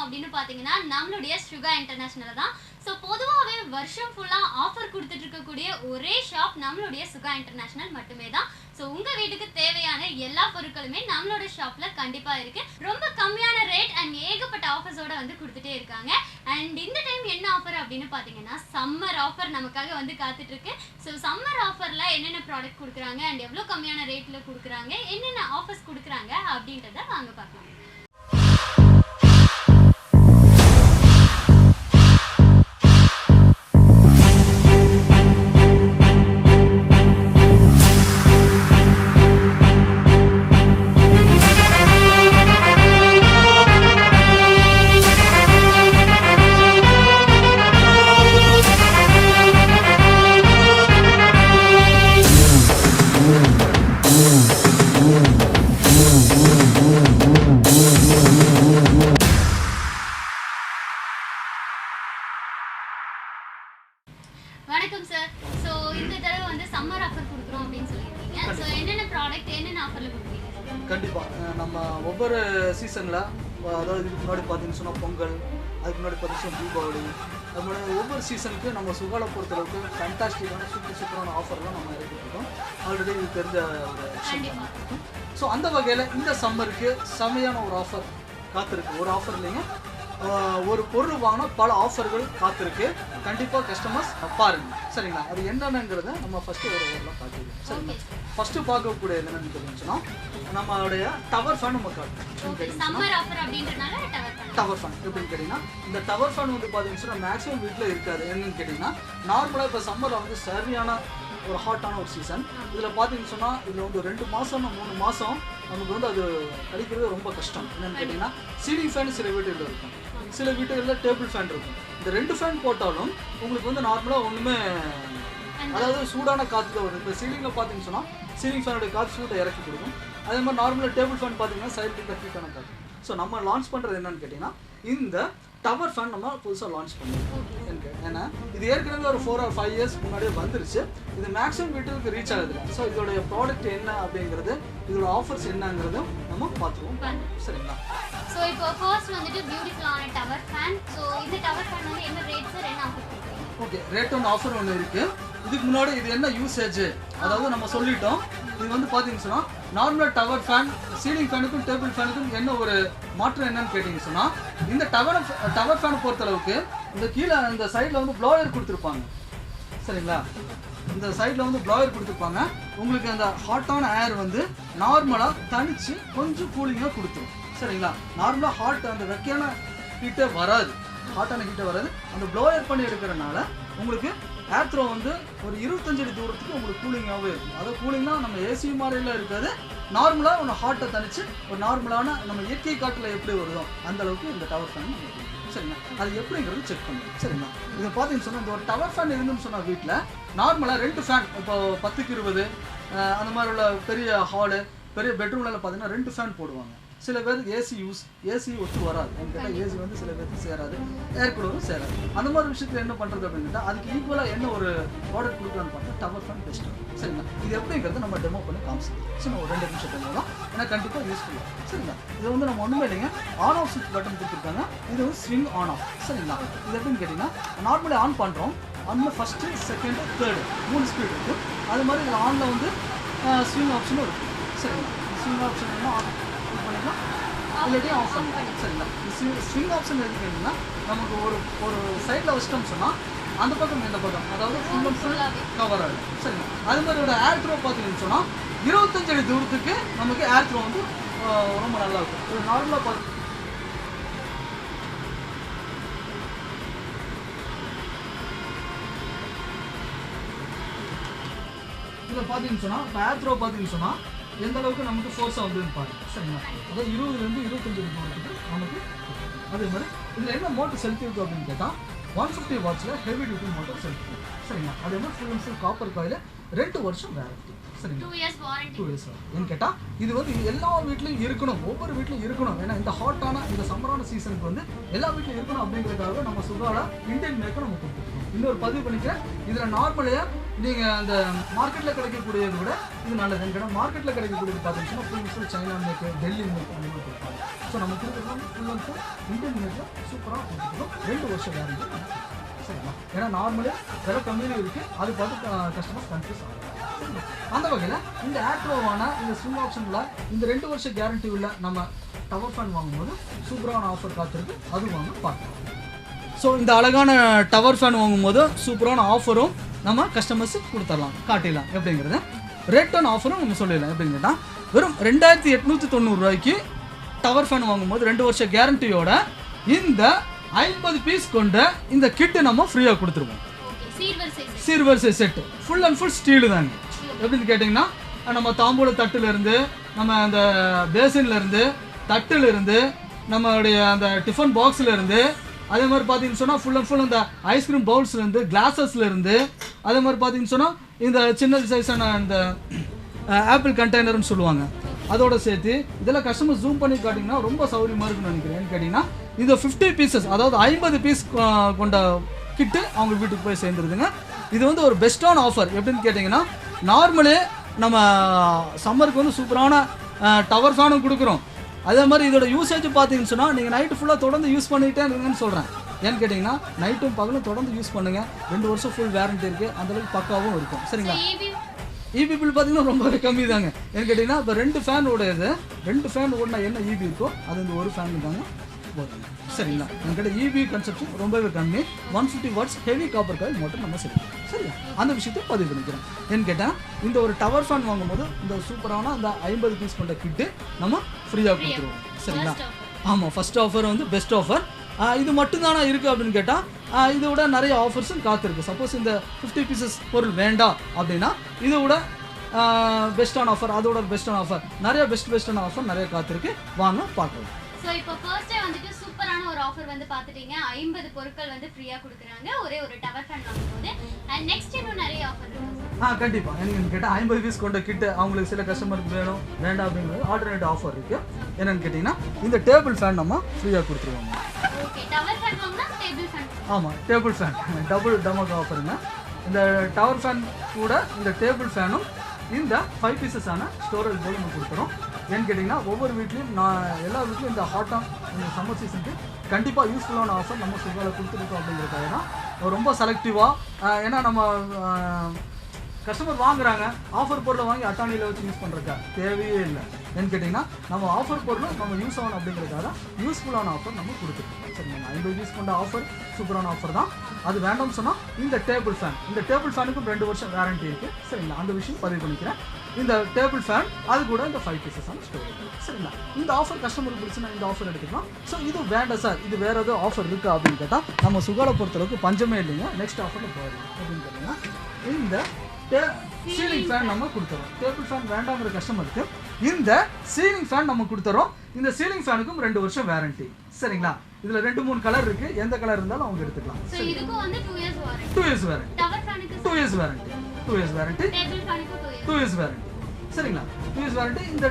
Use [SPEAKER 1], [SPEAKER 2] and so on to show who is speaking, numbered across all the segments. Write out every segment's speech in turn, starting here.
[SPEAKER 1] அப்படின்னு பார்த்தீங்கன்னா நம்மளுடைய சுகா இன்டர்நேஷனல் தான். ஸோ பொதுவாகவே வருஷம் ஃபுல்லாக ஆஃபர் கொடுத்துட்டு இருக்கக்கூடிய ஒரே ஷாப் நம்மளுடைய சுகா இன்டர்நேஷனல் மட்டுமே தான். ஸோ உங்கள் வீட்டுக்கு தேவையான எல்லா பொருட்களுமே நம்மளோட ஷாப்பில் கண்டிப்பாக இருக்குது. ரொம்ப கம்மியான ரேட் அண்ட் ஏகப்பட்ட ஆஃபர்ஸோட வந்து கொடுத்துட்டே இருக்காங்க. அண்ட் இந்த டைம் என்ன ஆஃபர் அப்படின்னு பார்த்தீங்கன்னா சம்மர் ஆஃபர் நமக்காக வந்து காத்துட்ருக்கு. ஸோ சம்மர் ஆஃபரில் என்னென்ன ப்ராடக்ட் கொடுக்குறாங்க அண்ட் எவ்வளோ கம்மியான ரேட்டில் கொடுக்குறாங்க, என்னென்ன ஆஃபர்ஸ் கொடுக்குறாங்க அப்படின்றத வாங்க பார்க்கலாம். வணக்கம் சார். ஸோ இந்த தடவை வந்து சம்மர் ஆஃபர் கொடுக்குறோம் அப்படின்னு சொல்லியிருக்கீங்க. ஸோ என்னென்ன ப்ராடக்ட் என்னென்ன ஆஃபரில் கொடுக்குறீங்க?
[SPEAKER 2] கண்டிப்பாக நம்ம ஒவ்வொரு சீசனில், அதாவது இதுக்கு முன்னாடி பார்த்தீங்கன்னு சொன்னால் பொங்கல், அதுக்கு முன்னாடி பார்த்தீங்கன்னா தீபாவளி, அது முன்னாடி ஒவ்வொரு சீசனுக்கு நம்ம சுகாலை பொறுத்தளவுக்கு ஃபேண்டாஸ்டிக்கான சூப்பரான ஆஃபர்லாம் நம்ம இறக்கிட்டுருக்கோம். ஆல்ரெடி இது தெரிஞ்ச ஒரு விஷயம். ஸோ அந்த வகையில் இந்த சம்மருக்கு செமையான ஒரு ஆஃபர் காத்திருக்கு. ஒரு ஆஃபர் இல்லைங்க, ஒரு பொருள் வாங்கினா பல ஆஃபர்கள் காத்திருக்கு. கண்டிப்பாக கஸ்டமர்ஸ் பாருங்க, சரிங்களா? அது என்னென்னங்கிறத நம்ம ஃபஸ்ட்டு ஒரு ஓவரெலாம் காட்டிடுவோம், சரிங்களா? ஃபஸ்ட்டு பார்க்கக்கூடிய என்னென்னு தெரிஞ்சுன்னா நம்மளுடைய டவர் ஃபேன் நம்ம காட்டுறோம். டவர் ஃபேன் எப்படின்னு கேட்டிங்கன்னா, இந்த டவர் ஃபேன் வந்து பார்த்தீங்கன்னா மேக்ஸிமம் வீட்டில் இருக்காது. என்னன்னு கேட்டிங்கன்னா, நார்மலாக இப்போ சம்மரில் வந்து சரியான ஒரு ஹாட்டான ஒரு சீசன். இதில் பார்த்தீங்கன்னு சொன்னால் இதில் வந்து 2 மாதம் 3 மாதம் நமக்கு வந்து அது கழிக்கிறது ரொம்ப கஷ்டம். என்னென்னு கேட்டிங்கன்னா, சீலிங் ஃபேன் சில வீட்டுகளில் இருக்கும், சில வீட்டுகளில் டேபிள் ஃபேன் இருக்கும். இந்த 2 ஃபேன் போட்டாலும் உங்களுக்கு வந்து நார்மலாக ஒன்றுமே, அதாவது சூடான காற்று தான் வரும். இப்போ சீலிங்கில் பார்த்தீங்கன்னு சொன்னால் சீலிங் ஃபேனுடைய காற்று சூட்டை இறக்கி கொடுக்கும். அதே மாதிரி நார்மலாக டேபிள் ஃபேன் பார்த்தீங்கன்னா சைடில் ஹீட்டான காற்று. ஸோ நம்ம லான்ச் பண்ணுறது என்னன்னு கேட்டிங்கன்னா, இந்த டவர் ஃபேன் நம்ம புதுசாக லான்ச் பண்ணியிருக்கோம். ஏன்னா இது ஏற்கனவே ஒரு 4 or 5 years முன்னாடியே வந்துருச்சு. இது மேக்ஸிமம் வீட்டுக்கு ரீச் ஆகுது. ஸோ இதோடைய ப்ராடக்ட் என்ன அப்படிங்கிறது, இதோட ஆஃபர்ஸ் என்னங்கிறதும் நம்ம பார்த்துருவோம், சரிங்களா?
[SPEAKER 1] ஸோ இப்போ ஃபர்ஸ்ட் வந்துட்டு பியூட்டிஃபுல்லான டவர் ஃபேன். ஸோ இந்த டவர் ஃபேன் வந்து என்ன ரேட் சார், என்ன ஆஃபர் கொடுக்குறீங்க?
[SPEAKER 2] ஓகே, ரேட் ஒன்று ஆஃபர் ஒன்று இருக்குது. இதுக்கு முன்னாடி இது என்ன யூசேஜ், அதாவது நம்ம சொல்லிட்டோம். இது வந்து பார்த்தீங்கன்னு சொன்னால் நார்மலாக டவர் ஃபேன் சீலிங் ஃபேனுக்கும் டேபிள் ஃபேனுக்கும் என்ன ஒரு மாற்றம் என்னன்னு கேட்டிங்கன்னு சொன்னால், இந்த டவர் ஃபேனை பொறுத்தளவுக்கு இந்த கீழே இந்த சைடில் வந்து ப்ளோயர் கொடுத்துருப்பாங்க, சரிங்களா? இந்த சைடில் வந்து ப்ளோயர் கொடுத்துருப்பாங்க. உங்களுக்கு அந்த ஹாட்டான ஏர் வந்து நார்மலாக தனித்து கொஞ்சம் கூலிங்காக கொடுத்துரும், சரிங்களா? நார்மலாக ஹாட் அந்த வெக்கையான ஹீட்டே வராது, ஹாட்டான ஹீட்டே வராது. அந்த ப்ளோயர் பண்ணி எடுக்கிறனால உங்களுக்கு ஏர் த்ரோ வந்து ஒரு 25 அடி தூரத்துக்கு உங்களுக்கு கூலிங்காகவே இருக்கும். அதாவது கூலிங்னா நம்ம ஏசி மாதிரிலாம் இருக்காது, நார்மலாக ஒன்று ஹாட்டை தனித்து ஒரு நார்மலான நம்ம இயற்கை காட்டில் எப்படி வருதோ அந்த அளவுக்கு இந்த டவர் ஃபேன், சரிங்களா? அது எப்படிங்கிறது செக் பண்ணுங்க, சரிங்களா? இதை பார்த்தீங்கன்னு சொன்னால் இந்த ஒரு டவர் ஃபேன் இருந்துன்னு சொன்னால் வீட்டில் நார்மலாக 2 ஃபேன், இப்போ 10க்கு 20 அந்த மாதிரி உள்ள பெரிய ஹாலு, பெரிய பெட்ரூம்லாம் பார்த்தீங்கன்னா 2 ஃபேன் போடுவாங்க. சில பேருக்கு ஏசி ஒத்து வராது. ஏன்னு கேட்டால் ஏசி வந்து சில பேருக்கு சேராது, ஏர் கூலரும் சேராது. அந்த மாதிரி விஷயத்தில் என்ன பண்ணுறது அப்படின்னு கேட்டால், அதுக்கு ஈக்குவலாக என்ன ஒரு ப்ராடக்ட் கொடுக்கலான்னு பார்த்தா டவர் ஃபேன் பெஸ்ட்டு, சரிங்களா? இது எப்படிங்கிறது நம்ம டெமோ பண்ணி காமிச்சிக்கலாம். சரி, ஒரு 2 நிமிஷம் டெமோ தான், ஏன்னா கண்டிப்பாக யூஸ்ஃபுல்லாக, சரிங்களா? இது வந்து நம்ம ஒன்றுமே இல்லைங்க, ஆன் ஆஃப் ஸ்விட்ச் பட்டன் கொடுத்துருக்காங்க. இது வந்து ஸ்விங் ஆன் ஆஃப், சரிங்களா? இது எப்படின்னு கேட்டிங்கன்னா, நார்மலி ஆன் பண்ணுறோம், ஆனில் ஃபஸ்ட்டு, செகண்டு, தேர்டு 3 ஸ்பீட் இருக்குது. அது மாதிரி இதில் ஆனில் வந்து ஸ்விங் ஆப்ஷனும் இருக்குது, சரிங்களா? ஸ்விங் ஆப்ஷன் என்ன ஆன் பண்ணிக்கலாம், இல்லாட்டி ஆஃப் பண்ணிக்கலாம், சரிங்களா? ஸ்விங் ஆப்ஷன் எடுத்துக்கிட்டிங்கன்னா நமக்கு ஒரு சைடில் வச்சிட்டோம்னு சொன்னால் அந்த பக்கம் இந்த பக்கம், அதாவது ஃபுல் அண்ட் ஃபுல் கவர் ஆகும், சரிங்களா? அது மாதிரி ஒரு ஏர் த்ரோ பார்த்தீங்கன்னு சொன்னால் 25 அடி தூரத்துக்கு நமக்கு ஏர் த்ரோ வந்து ரொம்ப நல்லா இருக்கும். ஒரு நார்மலாக பார்த்து இதில் பார்த்தீங்கன்னு சொன்னால், இப்போ ஏர் த்ரோ பார்த்தீங்கன்னு சொன்னால் எந்த அளவுக்கு நமக்கு ஃபோர்ஸாக வந்துன்னு பாருங்க, சரிங்களா? அதாவது 20லேருந்து 25 தூரத்துக்கு நமக்கு. அதே மாதிரி இதில் என்ன மோட்டர் செலுத்தி இருக்கும் அப்படின்னு கேட்டால் 150 வாட்ஸில் ஹெவி டியூட்டி மோட்டர் செலுத்தி, சரிங்களா? அதே மாதிரி full and full copper coil 2 வருஷம் வேரண்டி, சரிங்களா?
[SPEAKER 1] 2 years வாரண்டி.
[SPEAKER 2] 2 years ஏன்னு கேட்டால் இது வந்து எல்லா வீட்லையும் இருக்கணும், ஒவ்வொரு வீட்லையும் இருக்கணும். ஏன்னா இந்த ஹாட்டான இந்த சம்மரான சீசனுக்கு வந்து எல்லா வீட்லையும் இருக்கணும் அப்படிங்கிறதுக்காக நம்ம சுகால இந்தியன் மேக்கை நம்ம கொடுத்துருக்கோம். இன்னொரு பதிவு பண்ணிக்கிறேன். இதில் நார்மலாக நீங்கள் அந்த மார்க்கெட்டில் கிடைக்கக்கூடியது விட இது நல்லது. ஏன்னா மார்க்கெட்டில் கிடைக்கக்கூடியது பார்த்தீங்கன்னா ஃபுல் சைனா மேக்கு, டெல்லி மேக்கு அந்த மாதிரி கொடுப்பாங்க. ஸோ நம்ம கொடுக்குறது ஃபுல் அண்ட் ஃபுல் இந்தியன் மேக்கில் சூப்பராக கொடுத்துருக்கோம். 2 வருஷம் கேரண்டி. சரிங்களா? ஏன்னா நார்மலி விலை கம்மியிலும் இருக்குது, அது பார்த்து கஸ்டமர்ஸ் கன்ஃபியூஸ் ஆகும். சரிங்களா? அந்த வகையில் இந்த ஆக்ரோவான இந்த ஸ்விங் ஆப்ஷனில் இந்த 2 வருஷம் கேரண்டி உள்ள நம்ம டவர் ஃபேன் வாங்கும்போது சூப்பரான ஆஃபர் காத்திருக்கு. அது வாங்க பார்க்கலாம். ஸோ இந்த அழகான டவர் ஃபேன் வாங்கும்போது சூப்பரான ஆஃபரும் நம்ம கஸ்டமர்ஸுக்கு கொடுத்துடலாம், காட்டிடலாம். எப்படிங்கிறத ரேட் அண்ட் ஆஃபரும் நம்ம சொல்லிடலாம். எப்படிங்கன்னா வெறும் 2890 ரூபாய்க்கு டவர் ஃபேன் வாங்கும்போது 2 வருஷம் கேரண்டியோட இந்த 50 பீஸ் கொண்ட இந்த கிட்டு நம்ம ஃப்ரீயாக கொடுத்துருவோம். சீர்வரிசை set full and full steel தாங்க. எப்படின்னு கேட்டிங்கன்னா நம்ம தாம்பூல தட்டுலேருந்து, நம்ம அந்த பேசின்லேருந்து, தட்டுலேருந்து, நம்மளுடைய அந்த டிஃபன் பாக்ஸ்லேருந்து, அதே மாதிரி பார்த்தீங்கன்னு சொன்னால் ஃபுல் அண்ட் ஃபுல் அந்த ஐஸ்கிரீம் பவுல்ஸ்லேருந்து, கிளாஸஸ்லேருந்து, அதே மாதிரி பார்த்தீங்கன்னு சொன்னால் இந்த சின்ன சைஸான இந்த ஆப்பிள் கண்டெய்னர்னு சொல்லுவாங்க, அதோட சேர்த்து இதெல்லாம் கஸ்டமர் ஜூம் பண்ணி காட்டிங்கன்னா ரொம்ப சௌகரியமாக இருக்குன்னு நினைக்கிறேன். ஏன்னு கேட்டிங்கன்னா இந்த 50 பீசஸ், அதாவது 50 பீஸ் கொண்ட கிட்டு அவங்க வீட்டுக்கு போய் சேர்ந்துருதுங்க. இது வந்து ஒரு பெஸ்ட்டான ஆஃபர். எப்படின்னு கேட்டிங்கன்னா நார்மலே நம்ம சம்மருக்கு வந்து சூப்பரான டவர் ஃபேனும் கொடுக்குறோம். அதே மாதிரி இதோட யூசேஜ் பார்த்தீங்கன்னு சொன்னால் நீங்கள் நைட்டு ஃபுல்லாக தொடர்ந்து யூஸ் பண்ணிகிட்டே இருங்கன்னு சொல்கிறேன். ஏன்னு கேட்டிங்கன்னா நைட்டும் பகலும் தொடர்ந்து யூஸ் பண்ணுங்கள். 2 வருஷம் ஃபுல் வேரண்டி இருக்குது, அந்தளவுக்கு பக்காவும் இருக்கும். சரிங்களா? இபி பில் பார்த்தீங்கன்னா ரொம்பவே கம்மி தாங்க. ஏன்னு கேட்டிங்கன்னா இப்போ 2 ஃபேன் ஓடுது, 2 ஃபேன் ஓடினா என்ன இபி இருக்கோ அது இந்த ஒரு ஃபேன் தாங்க போதும். சரிங்களா? என்கிட்ட இபி கன்சப்ஷன் ரொம்பவே கம்மி. 150 watts heavy copper coil motor நம்ம செலுத்தலாம். சரியா? அந்த விஷயத்தை பதிவு பண்ணிக்கிறேன். ஏன்னு கேட்டால் இந்த ஒரு டவர் ஃபேன் வாங்கும்போது இந்த சூப்பரான அந்த 50 பீஸ் கொண்ட கிட்டு நம்ம ஃப்ரீயாக கொடுத்துருவோம். சரிங்களா? ஆமாம், ஃபர்ஸ்ட் ஆஃபர் வந்து பெஸ்ட் ஆஃபர். இது மட்டும்தானா இருக்குது அப்படின்னு கேட்டால் இதை விட நிறைய ஆஃபர்ஸும் காத்திருக்கு. சப்போஸ் இந்த 50 பீசஸ் பொருள் வேண்டாம் அப்படின்னா இதை விட பெஸ்ட்டான ஆஃபர், அதோட பெஸ்ட்டான ஆஃபர், நிறைய பெஸ்ட்டான ஆஃபர் நிறைய காத்திருக்கு. வாங்க பார்க்கலாம்.
[SPEAKER 1] ஸோ இப்போ ஃபர்ஸ்டே வந்துட்டு சூப்பரான ஒரு ஆஃபர் வந்து பார்த்துட்டீங்க. 50 பொருட்கள் வந்து ஃப்ரீயாக கொடுக்குறாங்க ஒரே ஒரு டவர் ஃபேன் வாங்கும்போது. அண்ட் நெக்ஸ்ட் இன்னும் நிறைய ஆஃபர் இருக்கு.
[SPEAKER 2] கண்டிப்பாக எனக்கு கேட்டால் 50 பீஸ் கொண்ட கிட்டு அவங்களுக்கு சில கஸ்டமருக்கு வேணும் வேண்டாம் அப்படிங்கிறது ஆல்டர்னேட் ஆஃபர் இருக்குது. என்னென்னு கேட்டிங்கன்னா இந்த டேபிள் ஃபேன் நம்ம ஃப்ரீயாக கொடுத்துருவாங்க.
[SPEAKER 1] ஓகே, டவர் ஃபேன் வாங்கினா டேபிள் ஃபேன்.
[SPEAKER 2] ஆமாம், டேபிள் ஃபேன் டபுள் டமக் ஆஃபருங்க. இந்த டவர் ஃபேன் கூட இந்த டேபிள் ஃபேனும் இந்த 5 பீசஸான ஸ்டோரேஜ் போர்டு நம்ம கொடுத்துறோம். ஏன்னு கேட்டிங்கன்னா ஒவ்வொரு வீட்லேயும் எல்லா வீட்லையும் இந்த ஹாட்டாக இந்த சம்மர் சீசனுக்கு கண்டிப்பாக யூஸ்ஃபுல்லான ஆஃபர் நம்ம சுகால கொடுத்துருக்கோம். அப்படிங்கிறதுக்காக தான் ரொம்ப செலக்டிவாக, ஏன்னா நம்ம கஸ்டமர் வாங்குறாங்க ஆஃபர் பொருளை வாங்கி அட்டானியில் வச்சு யூஸ் பண்ணுறக்கா தேவையே இல்லை. ஏன்னு கேட்டிங்கன்னா நம்ம ஆஃபர் பொருளும் நம்ம யூஸ் ஆகணும் அப்படிங்கிறதுக்காக யூஸ்ஃபுல்லான ஆஃபர் நம்ம கொடுத்துருக்கோம். சரிங்களா? 50 யூஸ் பண்ணுற ஆஃபர் சூப்பரான ஆஃபர் தான். அது வேண்டாம்னு சொன்னால் இந்த டேபிள் ஃபேன், இந்த டேபிள் ஃபேனுக்கும் 2 வருஷம் வேரண்டி இருக்குது. சரிங்களா? அந்த விஷயம் பதிவு பண்ணிக்கிறேன். இந்த டேபிள் ஃபேன் அது கூட இந்த 5 பீசஸான ஸ்டோரேஜ். சரிங்களா? இந்த ஆஃபர் கஸ்டமருக்கு பிடிச்சுன்னா இந்த ஆஃபர் எடுத்துக்கலாம். ஸோ இது வேண்டாம் சார், இது வேறு ஏதோ ஆஃபர் இருக்கா அப்படின்னு கேட்டால் நம்ம சுகாலை பொறுத்தளவுக்கு பஞ்சமே இல்லைங்க. நெக்ஸ்ட் ஆஃபரில் போயிடலாம். அப்படின்னு கேட்டிங்கன்னா இந்த சீலிங் ஃபேன் நம்ம கொடுத்துறோம். டேபிள் ஃபேன் வேண்டாங்கிற கஸ்டமருக்கு இந்த சீலிங் ஃபேன் நம்ம கொடுத்துறோம். இந்த சீலிங் ஃபேனுக்கும் 2 வருஷம் வேரண்டி. சரிங்களா? இதுல 2-3 கலர் இருக்கு. எந்த கலர் இருந்தாலும் அவங்க எடுத்துக்கலாம்.
[SPEAKER 1] சோ இதுக்கு வந்து 2 years warranty.
[SPEAKER 2] 2 years warranty.
[SPEAKER 1] Tower ஃபேனுக்கு
[SPEAKER 2] 2 years warranty. 2 years warranty.
[SPEAKER 1] Table ஃபேனுக்கு
[SPEAKER 2] 2 இயர்ஸ் வாரண்டி. சரிங்களா? 2 இயர்ஸ் வாரண்டி. இந்த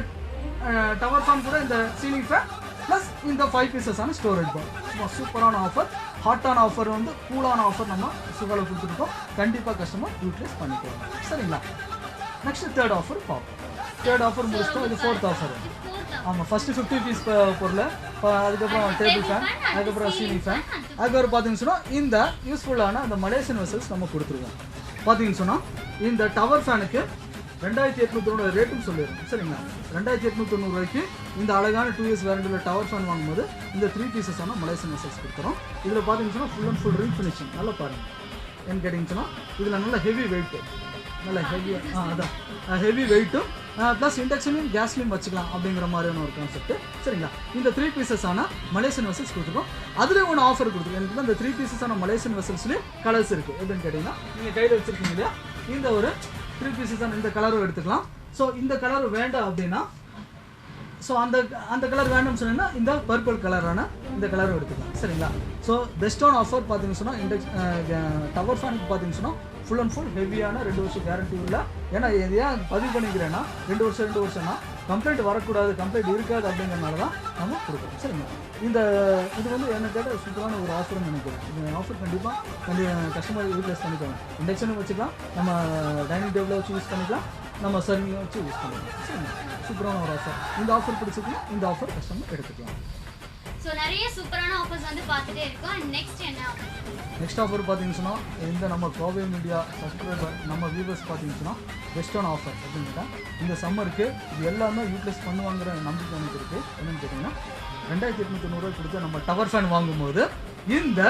[SPEAKER 2] டவர் ஃபேன் கூட இந்த சீலிங் ஃபேன் ப்ளஸ் இந்த 5 பீசஸான ஸ்டோரேஜ் பார். சூப்பரான ஆஃபர், ஹாட்டான ஆஃபர் வந்து கூலான ஆஃபர் நம்ம சுகால கொடுத்துருக்கோம். கண்டிப்பாக கஸ்டமர் யூட்டிலைஸ் பண்ணிக்கலாம். சரிங்களா? நெக்ஸ்ட் தேர்ட் ஆஃபர் பார்ப்போம். தேர்ட் ஆஃபர் முடிச்சிட்டோம். இது ஃபோர்த் ஆஃபர். ஆமாம், ஃபஸ்ட்டு 50 பீஸ் பொருள், அதுக்கப்புறம் டேபிள் ஃபேன், அதுக்கப்புறம் சீலிங் ஃபேன், அதுக்கப்புறம் பார்த்தீங்கன்னு சொன்னால் இந்த யூஸ்ஃபுல்லான அந்த மலேசியன் வெசல்ஸ் நம்ம கொடுத்துருவோம். பார்த்தீங்கன்னு சொன்னால் இந்த டவர் ஃபேனுக்கு 2890 ரேட்டும் சொல்லிடுறோம். சரிங்களா? 2890 ரூபாய்க்கு இந்த அழகான 2 இயர்ஸ் வேரண்டியில் டவர் ஃபேன் வாங்கும்போது இந்த 3 பீசஸான மலேசியன் வெசல்ஸ் கொடுக்குறோம். இதில் பார்த்தீங்கன்னு சொன்னால் full and full ring finishing நல்லா பாருங்கள். ஏன்னு கேட்டிங்கன்னா இதில் நல்ல ஹெவி வெயிட்டு, நல்ல ஹெவியாக அதான் ஹெவி வெயிட்டும் ப்ளஸ் இண்டக்ஷனையும் கேஸ்லையும் வச்சுக்கலாம் அப்படிங்கிற மாதிரியான ஒரு கான்செப்ட். சரிங்களா? இந்த 3 பீசஸான மலேசியன் வெசல்ஸ் கொடுத்துருக்கோம். அதுலேயும் ஒன்று ஆஃபர் கொடுத்துருக்கோம். எனக்கு இந்த 3 பீசஸான மலேசியன் வெசல்ஸ்லேயும் கலர்ஸ் இருக்குது. எப்படின்னு கேட்டிங்கன்னா நீங்கள் கையில் வச்சுருக்கீங்க இல்லையா, இந்த ஒரு 3 பீசஸான இந்த கலரும் எடுத்துக்கலாம். ஸோ இந்த கலர் வேண்டாம் அப்படின்னா, ஸோ அந்த கலர் வேணும்னு சொன்னீங்கன்னா இந்த பர்பிள் கலரான இந்த கலரும் எடுத்துக்கலாம். சரிங்களா? ஸோ பெஸ்ட்டான ஆஃபர் பார்த்தீங்கன்னு சொன்னால் டவர் ஃபேனுக்கு பார்த்தீங்கன்னு சொன்னால் ஃபுல் அண்ட் ஃபுல் ஹெவியான 2 வருஷம் கேரண்டி உள்ள. ஏன்னா இது ஏன் பதிவு பண்ணிக்கிறேன்னா 2 வருஷம்னா கம்ப்ளைண்ட் வரக்கூடாது, கம்ப்ளைண்ட் இருக்காது அப்படிங்கிறனால தான் நம்ம கொடுக்குறோம். சரிங்களா? இது வந்து என்ன கேட்டால் சூப்பரான ஒரு ஆஃபர்னு நினைக்கிறேன். இந்த ஆஃபர் கண்டிப்பாக கஸ்டமர் யூட்டிலைஸ் பண்ணிக்கலாம். இண்டக்ஷனும் வச்சுக்கலாம், நம்ம டைனிங் டேபிளை வச்சு யூஸ் பண்ணிக்கலாம், நம்ம சர்விங்கை வச்சு யூஸ் பண்ணிக்கலாம். சரிங்களா? சூப்பரான ஒரு ஆஃபர். இந்த ஆஃபர் பிடிச்சிக்கலாம், இந்த ஆஃபர் கஸ்டமர் எடுத்துக்கலாம்.
[SPEAKER 1] ஸோ நிறைய சூப்பரான ஆஃபர்ஸ் வந்து பார்த்துட்டே இருக்கோம். நெக்ஸ்ட் என்ன ஆஃபர்?
[SPEAKER 2] நெக்ஸ்ட் ஆஃபர் பார்த்தீங்கன்னு சொன்னால், இந்த நம்ம கோவை மீடியா சப்ஸ்கிரைபர் நம்ம வியூவர்ஸ் பார்த்தீங்கன்னு சொன்னால் பெஸ்ட்டான ஆஃபர் அப்படின்னுட்டா இந்த சம்மருக்கு இது எல்லாமே யூட்டிலைஸ் பண்ணுவாங்கிற நம்பிக்கை எனக்கு இருக்குது. என்னென்னு கேட்டிங்கன்னா 2890 கொடுத்து நம்ம டவர் ஃபேன் வாங்கும்போது இந்த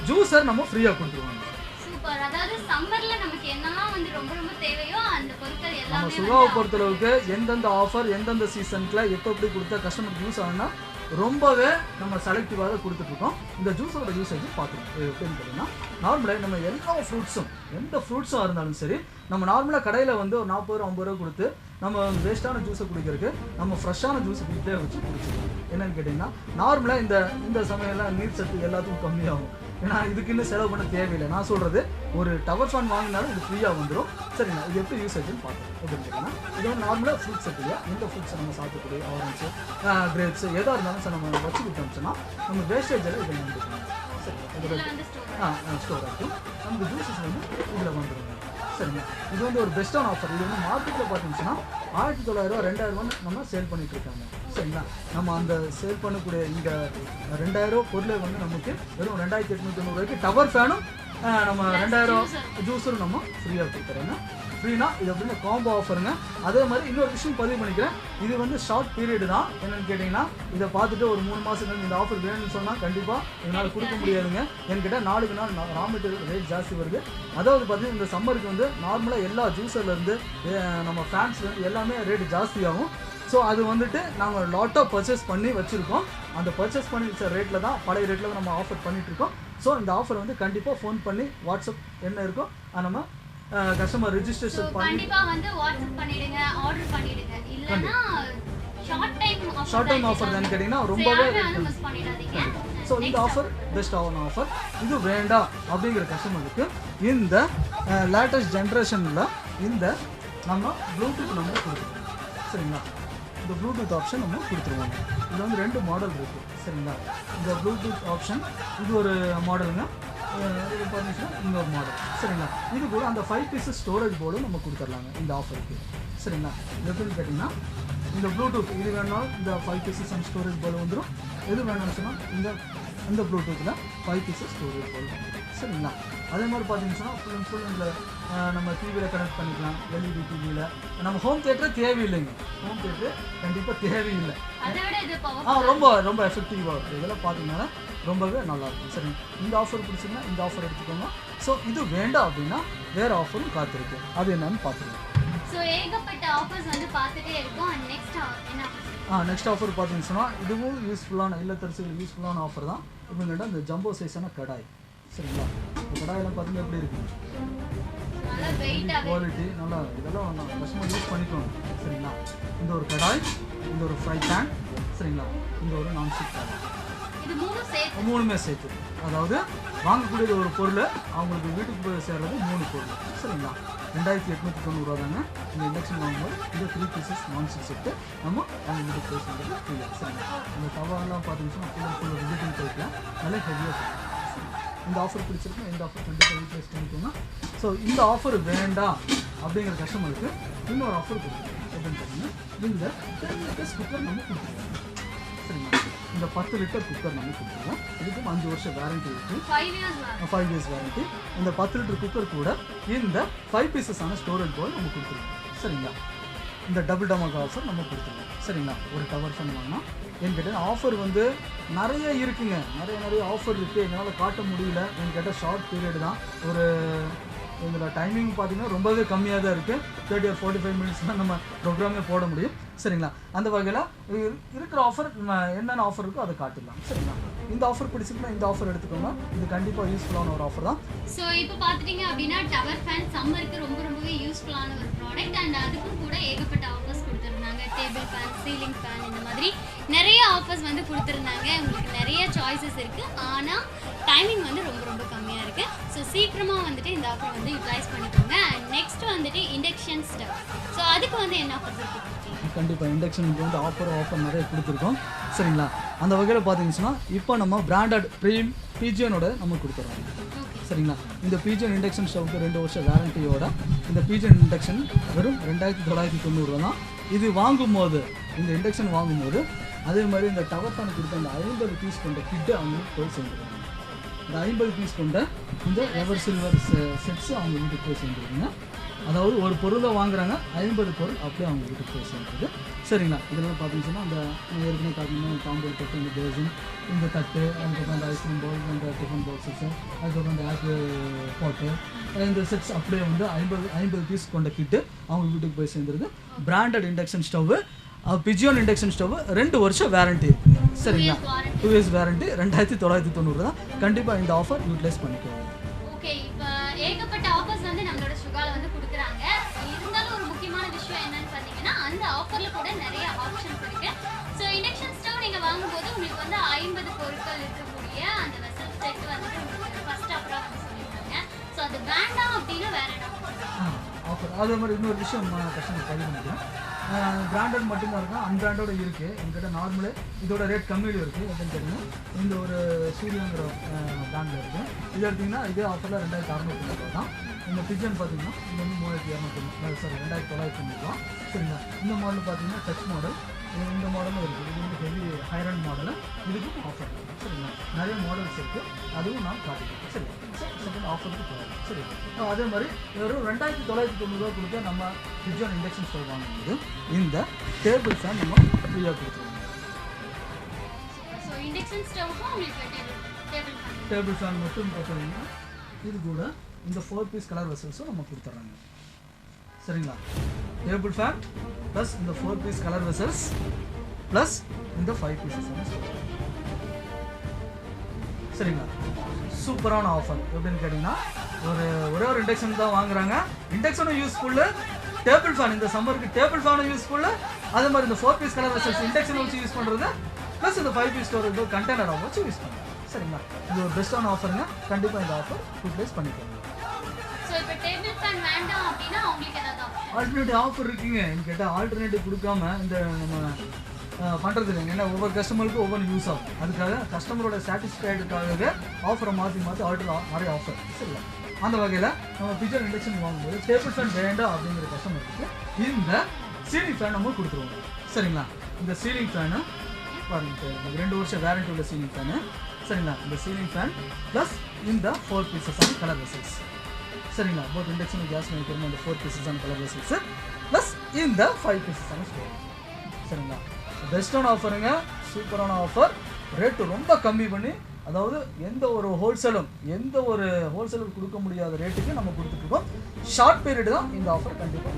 [SPEAKER 2] ஜூஸர் நம்ம ஃப்ரீயாக கொடுத்துருவாங்க.
[SPEAKER 1] சூப்பர். அதாவது சம்மர்ல நமக்கு என்னெல்லாம் வந்து ரொம்ப ரொம்ப தேவையோ அந்த பொருட்கள் எல்லாமே
[SPEAKER 2] நம்ம சுகாவை பொறுத்தளவுக்கு எந்தெந்த ஆஃபர் எந்தெந்த சீசனுக்குள்ள எப்போ எப்படி கொடுத்தா கஸ்டமருக்கு யூஸ் ஆகுனா ரொம்பவே நம்ம செலக்டிவாக கொடுத்துட்ருக்கோம். இந்த ஜூஸோட யூசேஜ் பார்த்துருக்கோம். எப்படின்னு கேட்டிங்கன்னா நார்மலாக நம்ம எல்லா ஃப்ரூட்ஸும் எந்த ஃப்ரூட்ஸும் இருந்தாலும் சரி, நம்ம நார்மலாக கடையில் வந்து ஒரு 40 ரூபா 50 ரூபா கொடுத்து நம்ம வேஸ்ட்டான ஜூஸை குடிக்கிறதுக்கு நம்ம ஃப்ரெஷ்ஷான ஜூஸ் வீட்டிலே வச்சு குடிச்சிக்கலாம். என்னென்னு கேட்டிங்கன்னா நார்மலாக இந்த சமயம்லாம் நீர் சத்து எல்லாத்துக்கும் கம்மியாகும். ஏன்னா இதுக்கு இன்னும் செலவு பண்ண தேவையில்லை. நான் சொல்கிறது ஒரு டவர் ஃபேன் வாங்கினாலும் இது ஃப்ரீயாக வந்துடும். சரிங்களா? இது எப்படி யூசேஜ்னு பார்க்கலாம். எப்படின்னு கேட்டிங்கன்னா இது வந்து நார்மலாக ஃப்ரூட்ஸ் இல்லையா, எந்த ஃப்ரூட்ஸை நம்ம சாப்பிடக்கூடிய ஆரஞ்சு கிரேப்ஸ் எதாக இருந்தாலும் சார் நம்ம வச்சு கொடுத்தோம்னா நம்ம வேஸ்டேஜில் இதை வந்துருக்கோம். சரி, ஸ்டோர் ஆகும். நமக்கு ஜூஸஸ் வந்து இதில் வந்துடும். சரிங்களா? இது வந்து ஒரு பெஸ்ட்டான ஆஃபர். இது வந்து மார்க்கெட்டில் பார்த்தீங்கன்னா 1900 2000 நம்ம சேல் பண்ணிட்டு இருக்காங்க. சரிங்களா? நம்ம அந்த சேல் பண்ணக்கூடிய இந்த 2000 பொருளை வந்து நமக்கு வெறும் 2890 டவர் ஃபேனும் நம்ம 2000 ஜூஸரும் நம்ம ஃப்ரீயாக கொடுக்குறோங்க. ஃப்ரீனா இது அப்படின்னு காம்போ ஆஃபருங்க. அதே மாதிரி இன்னொரு விஷயம் பதிவு பண்ணிக்கிறேன். இது வந்து ஷார்ட் பீரியட் தான். என்னென்னு கேட்டிங்கன்னா இதை பார்த்துட்டு ஒரு 3 மாதம் இந்த ஆஃபர் வேணும்னு சொன்னால் கண்டிப்பாக என்னால் கொடுக்க முடியாதுங்க. ஏன்னு கேட்டால் நாளுக்கு நாள் ரா மெட்டீரியல் ரேட் ஜாஸ்தி வருது. அதாவது பார்த்தீங்கன்னா இந்த சம்மருக்கு வந்து நார்மலாக எல்லா ஜூஸர்லேருந்து நம்ம ஃபேன்ஸ்லேருந்து எல்லாமே ரேட்டு ஜாஸ்தியாகும். ஸோ அது வந்துட்டு நாங்கள் லாட்டாக பர்ச்சேஸ் பண்ணி வச்சுருக்கோம். அந்த பர்ச்சேஸ் பண்ணி வச்ச ரேட்டில் தான் பழைய ரேட்டில் தான் நம்ம ஆஃபர் பண்ணிகிட்ருக்கோம். ஸோ இந்த ஆஃபர் வந்து கண்டிப்பாக ஃபோன் பண்ணி வாட்ஸ்அப் என்ன இருக்கோ நம்ம கஸ்டமர் ரெஜிஸ்ட்ரேஷன் பண்ணி
[SPEAKER 1] கண்டிப்பா வந்து வாட்ஸ்அப் பண்ணிடுங்க, ஆர்டர் பண்ணிடுங்க. இல்லனா ஷார்ட் டைம்
[SPEAKER 2] ஆஃபர் தான் கேட்டிங்கன்னா ரொம்பவே
[SPEAKER 1] மிஸ் பண்ணிடாதீங்க.
[SPEAKER 2] ஸோ இந்த ஆஃபர் பெஸ்ட்டான ஆஃபர். இது வேண்டாம் அப்படிங்கிற கஸ்டமருக்கு இந்த லேட்டஸ்ட் ஜென்ரேஷனில் இந்த நம்ம ப்ளூடூத் நம்ம கொடுத்துருவோம். சரிங்களா? இந்த ப்ளூடூத் ஆப்ஷன் நம்ம கொடுத்துருவாங்க. இதில் வந்து 2 மாடல் இருக்குது. சரிங்களா? இந்த ப்ளூடூத் ஆப்ஷன் இது ஒரு மாடலுங்க. இது பார்த்தீங்கன்னா இன்னொரு மாடல். சரிங்களா? இது கூட அந்த 5 பீஸஸ் ஸ்டோரேஜ் போர்டும் நம்ம கொடுத்துர்லாங்க இந்த ஆஃபருக்கு. சரிங்களா? எப்படின்னு கேட்டிங்கன்னா இந்த ப்ளூடூத் இது வேணாலும் இந்த 5 பீஸஸ் அண்ட் ஸ்டோரேஜ் போர்டு வந்துடும். எது வேணும்னு சொன்னால் இந்த ப்ளூடூத்தில் 5 பீஸஸ் ஸ்டோரேஜ் போர்டு வந்துடும். சரிங்களா? அதே மாதிரி பார்த்தீங்கன்னா ஃபுல் இந்த நம்ம டிவியில் கனெக்ட் பண்ணிக்கலாம். எல்இடி டிவியில் நம்ம ஹோம் தியேட்டர் தேவையில்லைங்க. ஹோம் தியேட்டர் கண்டிப்பாக தேவையில்லை. ரொம்ப ரொம்ப எஃபெக்டிவாக இருக்குது. இதெல்லாம் பார்த்தீங்கன்னா ரொம்பவே நல்லாயிருக்கும். சரி, இந்த ஆஃபர் பிடிச்சிங்கன்னா இந்த ஆஃபர் எடுத்துக்கோங்க. ஸோ இது வேண்டாம் அப்படின்னா வேறு ஆஃபரும் காத்திருக்கு. அது என்னன்னு பார்த்துருக்கோம்.
[SPEAKER 1] ஸோ ஏகப்பட்ட ஆஃபர்ஸ் வந்து பார்த்துட்டே இருக்கோம்.
[SPEAKER 2] நெக்ஸ்ட் ஆஃபர் பார்த்தீங்கன்னு சொன்னால் இதுவும் யூஸ்ஃபுல்லான இல்லத்தரசிகள் யூஸ்ஃபுல்லான ஆஃபர் தான். இப்போங்கிட்ட இந்த ஜம்போ சைஸான கடாய். சரிங்களா? இந்த கடாயெல்லாம் பார்த்தீங்கன்னா எப்படி இருக்குது, குவாலிட்டி நல்லா, இதெல்லாம் கஸ்டமர் யூஸ் பண்ணிக்கணும். சரிங்களா? இந்த ஒரு கடாய், இந்த ஒரு ஃப்ரை பேன், சரிங்களா, இந்த ஒரு நான்ஸ்டிக் கடாய், மூணுமே சேர்த்து. அதாவது வாங்கக்கூடியது ஒரு பொருள், அவங்களுக்கு வீட்டுக்கு போய் சேர்றது 3 பொருள். சரிங்களா? 2890 தாங்க. இந்த இண்டக்ஷன் வாங்கும்போது இந்த 3 பீசஸ் நான்ஸ்டிக் செட்டு நம்ம அவங்க வீட்டுக்கு போய் சேர்றது ஃப்ரீயாக. சரிங்களா? இந்த தவாலாம் பார்த்தீங்கன்னா ஃபுல் விசிட்டிங் டைப்பில் நல்லா ஹெவியாக இருக்கும். இந்த ஆஃபர் பிடிச்சிருக்கும். இந்த ஆஃபர் கண்டிப்பாக யூட்டிலைஸ் பண்ணிக்கோங்க. ஸோ இந்த ஆஃபர் வேண்டாம் அப்படிங்கிற கஸ்டமருக்கு இன்னொரு ஆஃபர் கொடுக்குறோம். எப்படின்னு பார்த்தீங்கன்னா இந்த 10 லிட்டர்ஸ் குக்கர் நம்ம கொடுத்துருவோம். சரிங்களா? இந்த 10 லிட்டர் குக்கர் நம்ம கொடுத்துருவோம். இதுக்கும் 5 வருஷம் வாரண்டி இருக்குது, 5 இயர்ஸ் வாரண்டி. இந்த 10 லிட்டர் குக்கர் கூட இந்த 5 பீசஸான ஸ்டோரேஜ் போல் நம்ம கொடுத்துருவோம். சரிங்களா? இந்த டபுள் டமாக் ஆஃபர் நம்ம கொடுத்துருவோம். சரிங்களா? ஒரு டவர் ஃபேன் வாங்கினா ஏன்னு கேட்டால் ஆஃபர் வந்து நிறைய இருக்குங்க. நிறைய ஆஃபர் இருக்குது. என்னால் காட்ட முடியல. ஏன்னு கேட்டால் ஷார்ட் பீரியட் தான். ஒரு இதில் டைமிங் பார்த்தீங்கன்னா ரொம்பவே கம்மியாக தான் இருக்குது. 30 or 45 மினிட்ஸ் தான் நம்ம ப்ரோக்ராமே போட முடியும். சரிங்களா? அந்த வகையில் இருக்கிற ஆஃபர் என்னென்ன ஆஃபர் இருக்கோ அதை காட்டிடலாம். சரிங்களா? இந்த ஆஃபர் பிடிச்சிருக்குன்னா இந்த ஆஃபர் எடுத்துக்கோங்க. இது கண்டிப்பாக யூஸ்ஃபுல்லான ஒரு ஆஃபர் தான்.
[SPEAKER 1] ஸோ இப்போ பார்த்துட்டிங்க அப்படின்னா டவர் ஃபேன் சம்மருக்கு ரொம்பவே யூஸ்ஃபுல்லான ஒரு ப்ராடக்ட். அண்ட் அதுக்கும் கூட ஏகப்பட்ட ஆஃபர்ஸ் கொடுத்துருந்தாங்க. டேபிள் ஃபேன், சீலிங் ஃபேன், இந்த மாதிரி நிறைய ஆஃபர்ஸ் வந்து கொடுத்துருந்தாங்க. உங்களுக்கு நிறைய சாய்ஸஸ் இருக்குது. ஆனால் டைமிங் வந்து ரொம்ப கம்மியாக இருக்குது. ஸோ சீக்கிரமாக வந்துட்டு இந்த ஆஃபர் வந்து யூட்டிலைஸ் பண்ணிக்கோங்க. அண்ட் நெக்ஸ்ட் வந்துட்டு இண்டக்ஷன் ஸ்டவ். ஸோ அதுக்கு வந்து என்ன ஆஃபர் கொடுத்துருக்கீங்க?
[SPEAKER 2] கண்டிப்பாக இண்டக்ஷனுக்கு வந்து ஆஃபர் நிறைய கொடுத்துருக்கோம். சரிங்களா, அந்த வகையில் பார்த்தீங்கன்னா இப்போ நம்ம பிராண்டட் பிஜிஎனோட நம்ம கொடுத்துறோம். சரிங்களா, இந்த பிஜிஎன் இண்டக்ஷன் ஸ்டவ்க்கு 2 வருஷம் வாரண்டியோட இந்த பிஜிஎன் இண்டக்ஷன் வெறும் 2990 தான். இது வாங்கும்போது இந்த இண்டக்ஷன் வாங்கும்போது அதே மாதிரி இந்த டவர் ஃபேன் கொடுத்த அந்த 50 பீஸ் கொண்ட கிட்டு அவங்களுக்கு போய் சேர்ந்துருக்காங்க. இந்த 50 பீஸ் கொண்ட இந்த எவர் சில்வர் செட்ஸு அவங்க வீட்டுக்கு போய் சேர்ந்துருக்குங்க. அதாவது ஒரு பொருளை வாங்குறாங்க, 50 பொருள் அப்படியே அவங்க வீட்டுக்கு போய் சேர்ந்துருக்கு. சரிங்களா, இதெல்லாம் பார்த்தீங்கன்னா அந்த ஏற்கனவே பார்த்தீங்கன்னா தாம்பூல் தட்டு, இந்த பேசன், இந்த தட்டு, அதுக்கப்புறம் அந்த ஐஸ்கிரீம் பவுல், அந்த டிஃபன் பாக்ஸஸு, அதுக்கப்புறம் அந்த ஆப்பிள் பாட்டு, இந்த செட்ஸ் அப்படியே வந்து 50 பீஸ் கொண்ட கிட்டு அவங்க வீட்டுக்கு போய் சேர்ந்துருக்கு. Branded induction stove, Pigeon induction stove 2 வருஷம் வாரண்டி இருக்குங்க. சரிங்களா, 2 இயர்ஸ் வாரண்டி 2990 தான். கண்டிப்பாக இந்த ஆஃபர் யூட்டிலைஸ் பண்ணிக்கோங்க.
[SPEAKER 1] ஓகே, இப்போ ஏகப்பட்ட ஆஃபர்ஸ் வந்து நம்மளோட சுகால வந்து கொடுக்குறாங்க. இருந்தாலும் ஒரு முக்கியமான விஷயம் என்னன்னு பார்த்தீங்கன்னா அந்த ஆஃபரில் கூட நிறைய ஆப்ஷன்ஸ் இருக்கு. ஸோ இண்டக்ஷன் ஸ்டவ் நீங்கள் வாங்கும்போது உங்களுக்கு வந்து 50 பொருட்கள் இருக்கக்கூடிய அந்த வெசல் செட் வந்துட்டு உங்களுக்கு ஃபர்ஸ்ட் ஆஃபராக வந்து சொல்லியிருக்காங்க. ஸோ அது வேண்டாம் அப்படின்னு வேற என்ன
[SPEAKER 2] ஆஃபர்? அதே மாதிரி இன்னொரு விஷயம் கஸ்டமர் பதிவு பண்ணிக்கிறேன். பிராண்டட் மட்டும்தான் இருக்கும், அன்பிராண்டோட இருக்குது என்கிட்ட. நார்மலு இதோட ரேட் கம்மியில் இருக்குது. எப்படின்னு கேட்டிங்கன்னா இந்த ஒரு சூரியங்கிற பிராண்டில் இருக்குது. இது எடுத்திங்கன்னா இதே ஆஃபரில் 2690 தான். இந்த பிஜன் பார்த்தீங்கன்னா இது வந்து 3290, சாரி 2990. சரிங்களா, இந்த மாடல் பார்த்தீங்கன்னா டச் மாடல், இந்த மாடலும் இருக்குது. இது வந்து ஹெவி ஹைரண்ட் மாடலு, இதுக்கும் ஆஃபர் இருக்குது. சரிங்களா, நிறைய மாடல்ஸ் இருக்குது, அதுவும் நான் காட்டிக்கிறேன். சரி, செகண்ட் ஆஃபருக்கு போகிறோம். சரி, அதே மாதிரி வெறும் 2990 கொடுத்து நம்ம பிஜன் இண்டக்ஷன் ஸ்டவ் வாங்கும்போது இந்த டேபிள் ஃபேன் நம்ம ஃப்ரீயாக கொடுத்துருவோம்.
[SPEAKER 1] ஸோ இண்டக்ஷன் ஸ்டவ்க்கும் உங்களுக்கு
[SPEAKER 2] டேபிள் ஃபேன் மட்டும் பார்த்தீங்கன்னா இது கூட இந்த 4 பீஸ் கலர் வெசல்ஸும் நம்ம கொடுத்துட்றாங்க. சரிங்களா, டேபிள் ஃபேன் ப்ளஸ் இந்த 4 பீஸ் கலர் வெசல்ஸ் ப்ளஸ் இந்த 5 பீசஸ். சரிங்களா, சூப்பரான ஆஃபர். எப்படின்னு கேட்டிங்கன்னா ஒரே ஒரு இண்டக்ஷன் தான் வாங்குறாங்க, இண்டக்ஷனும் யூஸ்ஃபுல்லு, டேபிள் ஃபேன் இந்த சம்மருக்கு டேபிள் ஃபேனும் யூஸ்ஃபுல்லு, அதே மாதிரி இந்த 4 பீஸ் கலர் வெசல்ஸ் இண்டக்ஷன் வச்சு யூஸ் பண்ணுறது ப்ளஸ் இந்த 5 பீஸ் ஸ்டோரேஜ் கண்டெய்னரை வச்சு யூஸ் பண்ணுறோம். சரிங்களா, இது ஒரு பெஸ்ட்டான ஆஃபருங்க. கண்டிப்பாக இந்த ஆஃபர் யூட்டிலைஸ் பண்ணிக்கோங்க. ஆல்டர்னேட்டிவ் ஆஃபர் இருக்குங்க. எனக்கு கேட்டால் ஆல்டர்னேட்டிவ் கொடுக்காம இந்த நம்ம பண்ணுறது இல்லைங்க. ஏன்னா ஒவ்வொரு கஸ்டமருக்கும் ஒவ்வொரு யூஸ் ஆகும். அதுக்காக கஸ்டமரோட சாட்டிஸ்ஃபைடுக்காகவே ஆஃபரை மாற்றி நிறைய ஆஃபர். சரிங்களா, அந்த வகையில் நம்ம பிஜன் இண்டக்ஷன் வாங்கும்போது டேபிள் ஃபேன் வேண்டாம் அப்படிங்கிற கஸ்டமருக்கு இந்த சீலிங் ஃபேன் நம்ம கொடுத்துருவோம். சரிங்களா, இந்த சீலிங் ஃபேனு பாருங்க, 2 வருஷம் வாரண்டி உள்ள சீலிங் ஃபேனு. சரிங்களா, இந்த சீலிங் ஃபேன் ப்ளஸ் இந்த 4 பீசஸான கலர் வெசல்ஸ். சரிங்களா, போத் இண்டக்ஷன் கேஸ் வைக்கிறோம் அந்த 4 பீசஸான கலர் வெசல்ஸ் ப்ளஸ் இந்த 5 பீசஸான ஸ்டோர். சரிங்களா, பெஸ்ட்டான ஆஃபருங்க, சூப்பரான ஆஃபர். ரேட்டு ரொம்ப கம்மி பண்ணி, அதாவது எந்த ஒரு ஹோல்சேலர் கொடுக்க முடியாத ரேட்டுக்கு நம்ம கொடுத்துட்ருக்கோம். ஷார்ட் பீரியட் தான் இந்த ஆஃபர். கண்டிப்பாக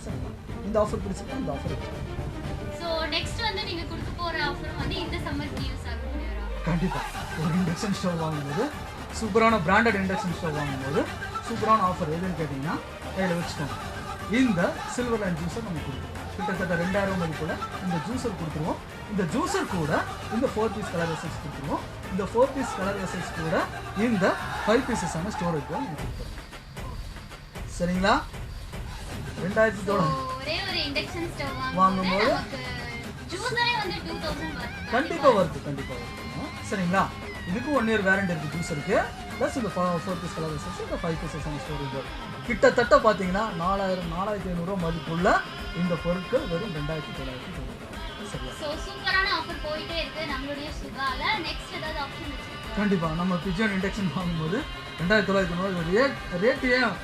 [SPEAKER 2] சரிங்களா, இந்த ஆஃபர் பிடிச்சிருக்கா இந்த ஆஃபர்
[SPEAKER 1] நெக்ஸ்ட் வந்து நீங்க கொடுக்க போற ஆஃபர் வந்து இந்த சம்மருக்கு யூஸ் ஆகும்.
[SPEAKER 2] கண்டிப்பாக ஒரு இண்டக்ஷன் ஸ்டவ் வாங்கும்போது, சூப்பரான பிராண்டட் இண்டக்ஷன் ஸ்டவ் வாங்கும்போது சூப்பரான ஆஃபர் எதுன்னு கேட்டிங்கன்னா கையில் வச்சுக்கோங்க. இந்த சில்வர் லைன் ஜூஸர் நம்ம கொடுத்துருவோம். கிட்டத்தட்ட 2000 மதிப்புள்ள இந்த ஜூஸர் கொடுத்துருவோம். இந்த ஜூஸர் கூட இந்த 4 பீஸ் கலர் வெசல்ஸ் கொடுத்துருவோம். இந்த 4 பீஸ் கலர் வெசல்ஸ் கூட இந்த 5 பீசஸான ஸ்டோரேஜ் கொடுத்துருவோம். சரிங்களா, 2000
[SPEAKER 1] ஒரே ஒரு இண்டக்ஷன் ஸ்டவ்
[SPEAKER 2] வாங்கும்போது
[SPEAKER 1] ஜூஸரே வந்து 2000 வருது.
[SPEAKER 2] கண்டிப்பாக வருது. சரிங்களா, இதுக்கு 1 இயர் வாரண்டி இருக்குது ஜூஸருக்கு. ப்ளஸ் இந்த 4 பீஸ் கலர் வெசல்ஸ், இந்த 5 பீசஸான ஸ்டோரேஜ். கிட்டத்தட்ட பார்த்தீங்கன்னா 4500 மதிப்புள்ள இந்த பொருட்கள் வெறும் 2990. சரியா,
[SPEAKER 1] சோ சூப்பரான ஆஃபர் போயிட்டே இருக்கு நம்மளுடைய சுகால. நெக்ஸ்ட் ஏதாவது ஆப்ஷன் வச்சிருக்கீங்க?
[SPEAKER 2] கண்டிப்பாக நம்ம பிஜன் இண்டக்ஷன் வாங்கும்போது 2990 ரேட் ஏன்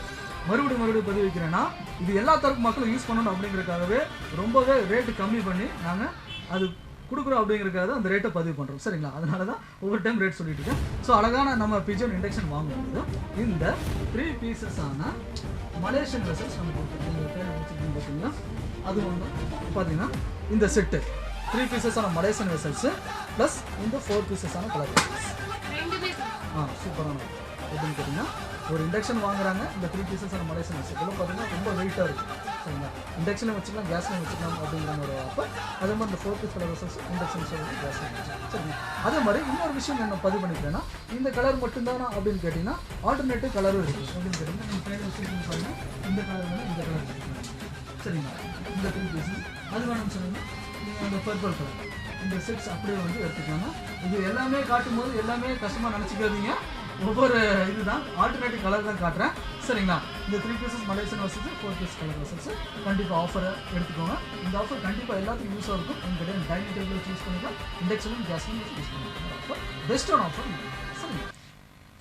[SPEAKER 2] மறுபடியும் பதிவு வைக்கிறேன்னா, இது எல்லா தரப்பு மக்களும் யூஸ் பண்ணணும் அப்படிங்கிறதுக்காகவே ரொம்பவே ரேட்டு கம்மி பண்ணி நாங்கள் அது கொடுக்குறோம். அப்படிங்கிறதுக்காக அந்த ரேட்டை பதிவு பண்ணுறோம். சரிங்களா, அதனால தான் ஒவ்வொரு டைம் ரேட் சொல்லிட்டு இருக்கேன். ஸோ அழகான நம்ம பிஜன் இண்டக்ஷன் வாங்கும்போது இந்த 3 பீசஸான மலேசியன் வெசல்ஸ் நம்ம கொடுத்துருக்கோம். நீங்கள் பேர் வச்சுருக்கீங்க பார்த்தீங்கன்னா, அது வந்து பார்த்தீங்கன்னா இந்த செட்டு 3 பீசஸான மலேசியன் வெசல்ஸு ப்ளஸ் இந்த 4 பீசஸான கலர் வெசல்ஸ். சூப்பரான எப்படின்னு கேட்டிங்கன்னா, ஒரு இண்டக்ஷன் வாங்குறாங்க, இந்த 3 பீசஸான மலேசியன் வெசல் பார்த்தீங்கன்னா ரொம்ப வெயிட்டாக இருக்குது. சரிங்களா. இண்டக்ஷனில் வச்சுக்கலாம், கேஸ்லையும் வச்சுக்கலாம் அப்படிங்கிற ஒரு ஆஃபர். அதே மாதிரி இந்த 4 piece colour vessels induction stove கேஸ்லையும் வச்சுக்கலாம் சரிங்களா. அதே மாதிரி இன்னொரு விஷயம் நான் பதிவு பண்ணிக்கிறேன்னா, இந்த கலர் மட்டும்தானா அப்படின்னு கேட்டிங்கன்னா ஆல்டர்னேட்டிவ் கலரும் இருக்குது அப்படின்னு கேட்டிங்கன்னா நீங்கள் கையில் வச்சுருக்கீங்க பாருங்கள், இந்த கலர் வேணும் இந்த கலர் சரிங்களா. இந்த 3 பீஸஸ் அது வேணும்னு சொன்னீங்கன்னா நீங்கள் அந்த பர்பிள் கலர் இந்த செட்ஸ் அப்படியே வந்து எடுத்துக்கலாம்னா இது எல்லாமே காட்டும் போது எல்லாமே கஷ்டமாக நினச்சிக்காதீங்க. ஒவ்வொரு இதுதான் ஆல்டர்னேட்டிவ் கலர் தான் காட்டுறேன் சரிங்களா. இந்த 3 pieces Malaysian vessels 4 piece colour vessels கண்டிப்பாக ஆஃபரை எடுத்துக்கோங்க. இந்த ஆஃபர் கண்டிப்பாக எல்லாத்துக்கும் யூஸாக இருக்கும். எங்கிட்ட டைனிங் டேபிள் சூஸ் பண்ணிக்கலாம், இண்டக்ஷனும் கேஸ்லையும் யூஸ் பண்ணிக்கலாம். ஆஃபர் பெஸ்ட்டான ஆஃபர் சரிங்களா.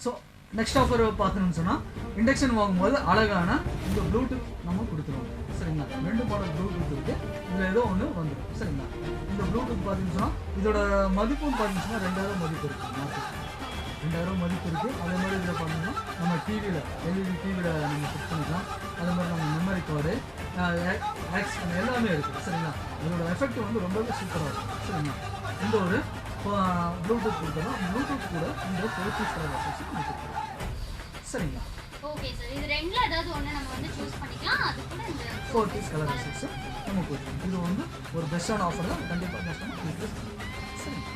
[SPEAKER 2] ஸோ நெக்ஸ்ட் ஆஃபர் பார்க்கணும்னு சொன்னால் இண்டக்ஷன் வாங்கும்போது அழகான இந்த ப்ளூடூத் நம்ம கொடுத்துருவோம் சரிங்களா. 2 மாடல் ப்ளூடூத் இருக்குது, இதில் ஏதோ ஒன்று வந்துடும் சரிங்களா. இந்த ப்ளூடூத் பார்த்தீங்கன்னு சொன்னால் இதோட மதிப்புன்னு பார்த்தீங்கன்னா 2000 மதிப்பு இருக்குது, மார்க்கெட் 2000 மதிப்பு இருக்குது. அதே மாதிரி இதில் பார்த்தீங்கன்னா நம்ம டிவியில் எல்இடி டிவியில் நம்ம ஃபிக்ஸ் பண்ணிக்கலாம். அதே மாதிரி நம்ம மெமரி கார்டு ஆக்ஸ் எல்லாமே இருக்குது சரிங்களா. இதோட எஃபெக்ட் வந்து ரொம்பவே சூப்பராக இருக்கும் சரிங்களா. இந்த ஒரு ப்ளூடூத் கொடுத்தோம், ப்ளூடூத் கூட இந்த 4 பீஸ் கலர் கொடுத்துருவோம் சரிங்களா.
[SPEAKER 1] ஓகே சார், இது ரெண்டுல ஏதாவது ஒன்று நம்ம வந்து சூஸ் பண்ணிக்கலாம். அது கூட இந்த
[SPEAKER 2] 4 பீஸ் கலர் வெசல்ஸ் நம்ம கொடுத்துருவோம். இது வந்து ஒரு பெஸ்ட்டான ஆஃபர் தான், கண்டிப்பாக கஸ்டமர் சரிங்களா.